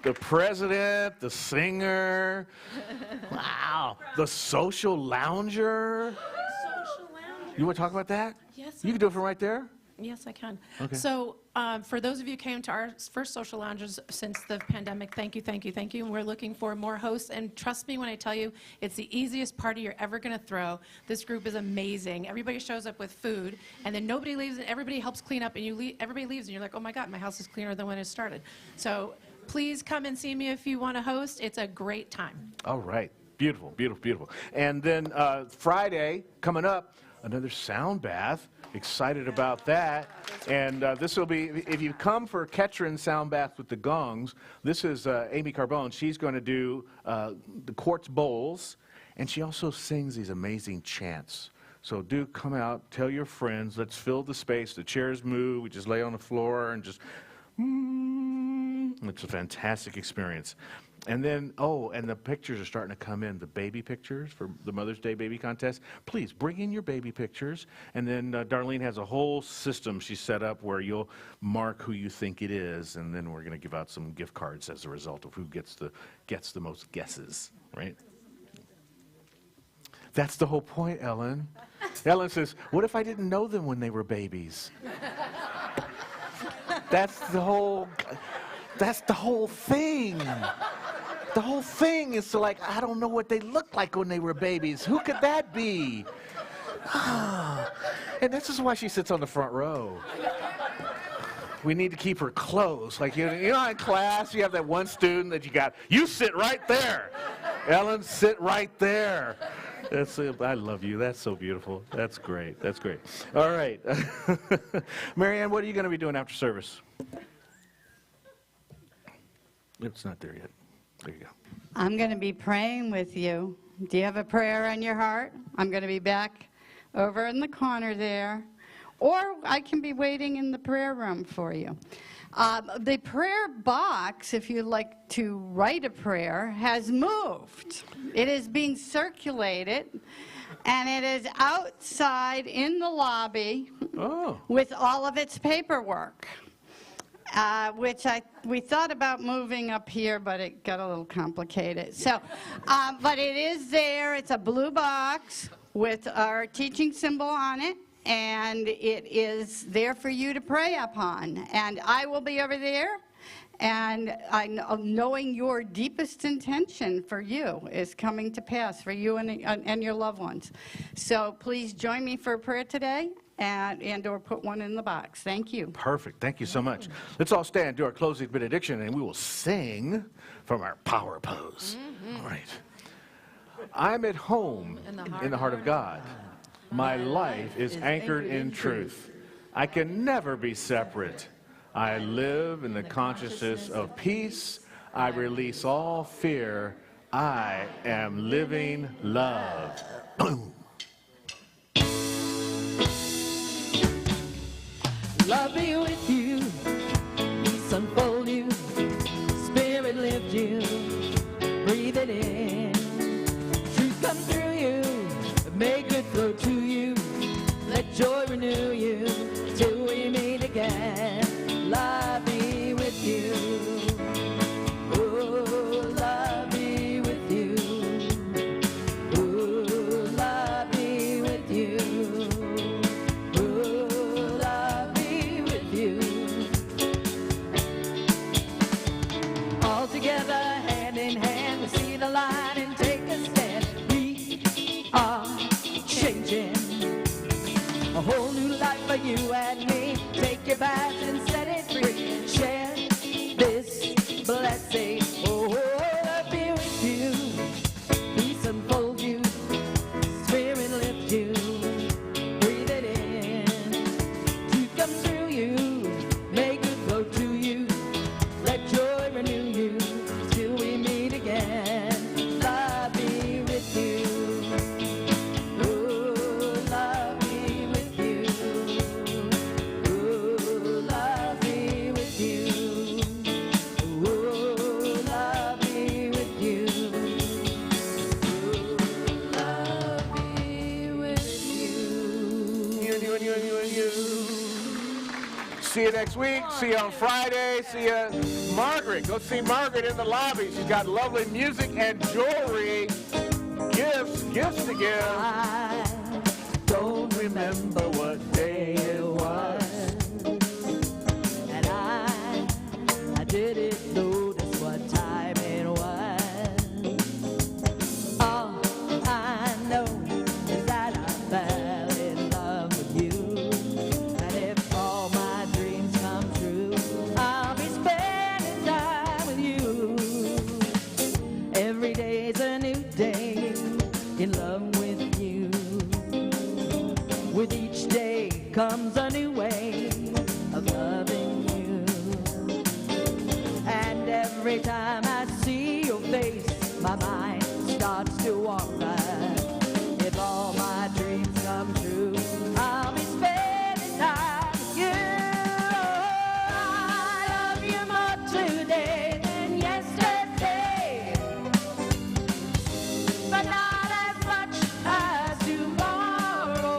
The president, the singer, wow, the social lounger. Social lounge. You want to talk about that? Yes, You can do it from right there? Yes, I can. Okay. So for those of you who came to our first social lounges since the pandemic, thank you. And we're looking for more hosts. And trust me when I tell you, it's the easiest party you're ever going to throw. This group is amazing. Everybody shows up with food, and then nobody leaves, and everybody helps clean up, and everybody leaves, and you're like, oh my God, my house is cleaner than when it started. So please come and see me if you want to host. It's a great time. All right. Beautiful. And then Friday, coming up, another sound bath. Excited about that. And this will be, if you come for Ketron Sound Bath with the gongs, this is Amy Carbone. She's going to do the quartz bowls, and she also sings these amazing chants. So do come out, tell your friends, let's fill the space. The chairs move, we just lay on the floor and just, it's a fantastic experience. And then, and the pictures are starting to come in, the baby pictures for the Mother's Day baby contest. Please bring in your baby pictures. And then Darlene has a whole system she set up where you'll mark who you think it is, and then we're going to give out some gift cards as a result of who gets the most guesses, right? That's the whole point, Ellen. Ellen says, what if I didn't know them when they were babies? That's the whole thing. The whole thing is to I don't know what they looked like when they were babies. Who could that be? And this is why she sits on the front row. We need to keep her close. You know, in class, you have that one student that you sit right there. Ellen, sit right there. I love you. That's so beautiful. That's great. All right. Marianne, what are you going to be doing after service? It's not there yet. There you go. I'm going to be praying with you. Do you have a prayer on your heart? I'm going to be back over in the corner there. Or I can be waiting in the prayer room for you. The prayer box, if you'd like to write a prayer, has moved. It is being circulated, and it is outside in the lobby with all of its paperwork. Which we thought about moving up here, but it got a little complicated. So, but it is there. It's a blue box with our teaching symbol on it, and it is there for you to pray upon. And I will be over there, and knowing your deepest intention for you is coming to pass for you and your loved ones. So please join me for a prayer today. And or put one in the box. Thank you. Perfect. Thank you so much. Let's all stand, do our closing benediction, and we will sing from our power pose. All right. I'm at home in the heart of God. My life is anchored in truth. I can never be separate. I live in the consciousness of peace. I release all fear. I am living love. Boom. Love be with you, peace unfold you, spirit lift you, breathe it in. Truth come through you, make good flow to you, let joy renew you. again. Love be with you. Oh, love be with you. Oh, love be with you. Oh, love be with you. All together, hand in hand, we see the line and take a stand. We are changing a whole new life for you and me. Take your bath and set it free. Share this blessing. Oh, love be with you. Peace unfold you. Spirit lift you. Breathe it in. Truth come through you. Make good flow to you. Let joy renew you till we meet again. Love be with you. Oh, love be with you. Oh, love be with you. Oh, love be with you. Oh, love be with you. You. See you next week. See you on Friday. See you, Margaret. Go see Margaret in the lobby. She's got lovely music and jewelry. Gifts to give. I don't remember what day it was, and I didn't notice what time it was. All I know is that I fell in love with you, and if all my dreams come true, I'll be spending time with you. Every day's a new day in love with you. With each day comes a new way of loving you. And every time I see your face, my mind starts to wander. If all my dreams come true, I'll be spending time with you. I love you more today than yesterday, but not as much as tomorrow.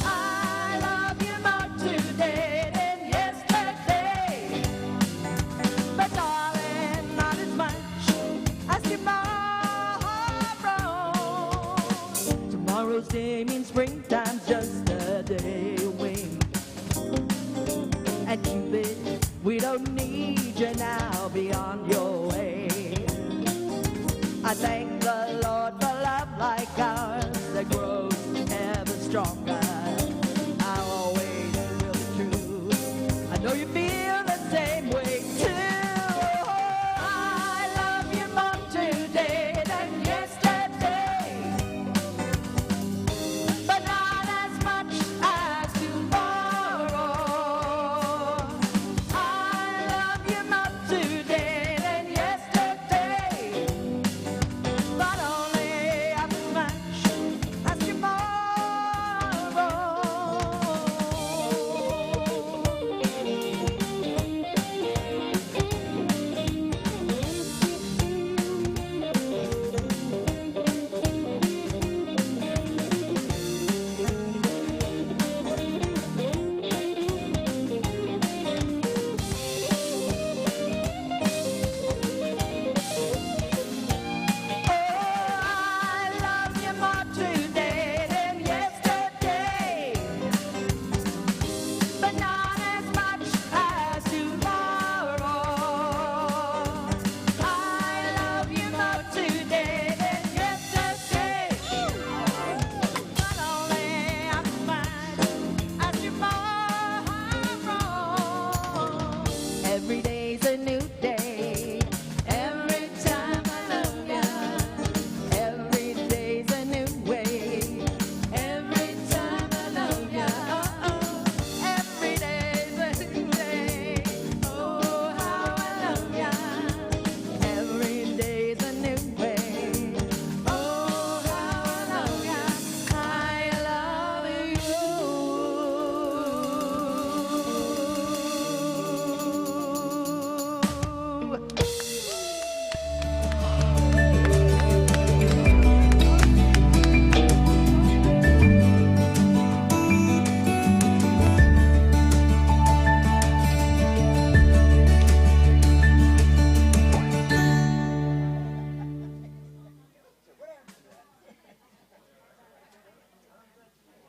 I love you more today than yesterday, but darling, not as much as tomorrow. Tomorrow's day means springtime's just a day away. And Cupid, we don't need you now, be on your way. I thank the Lord for love like ours that grows ever stronger.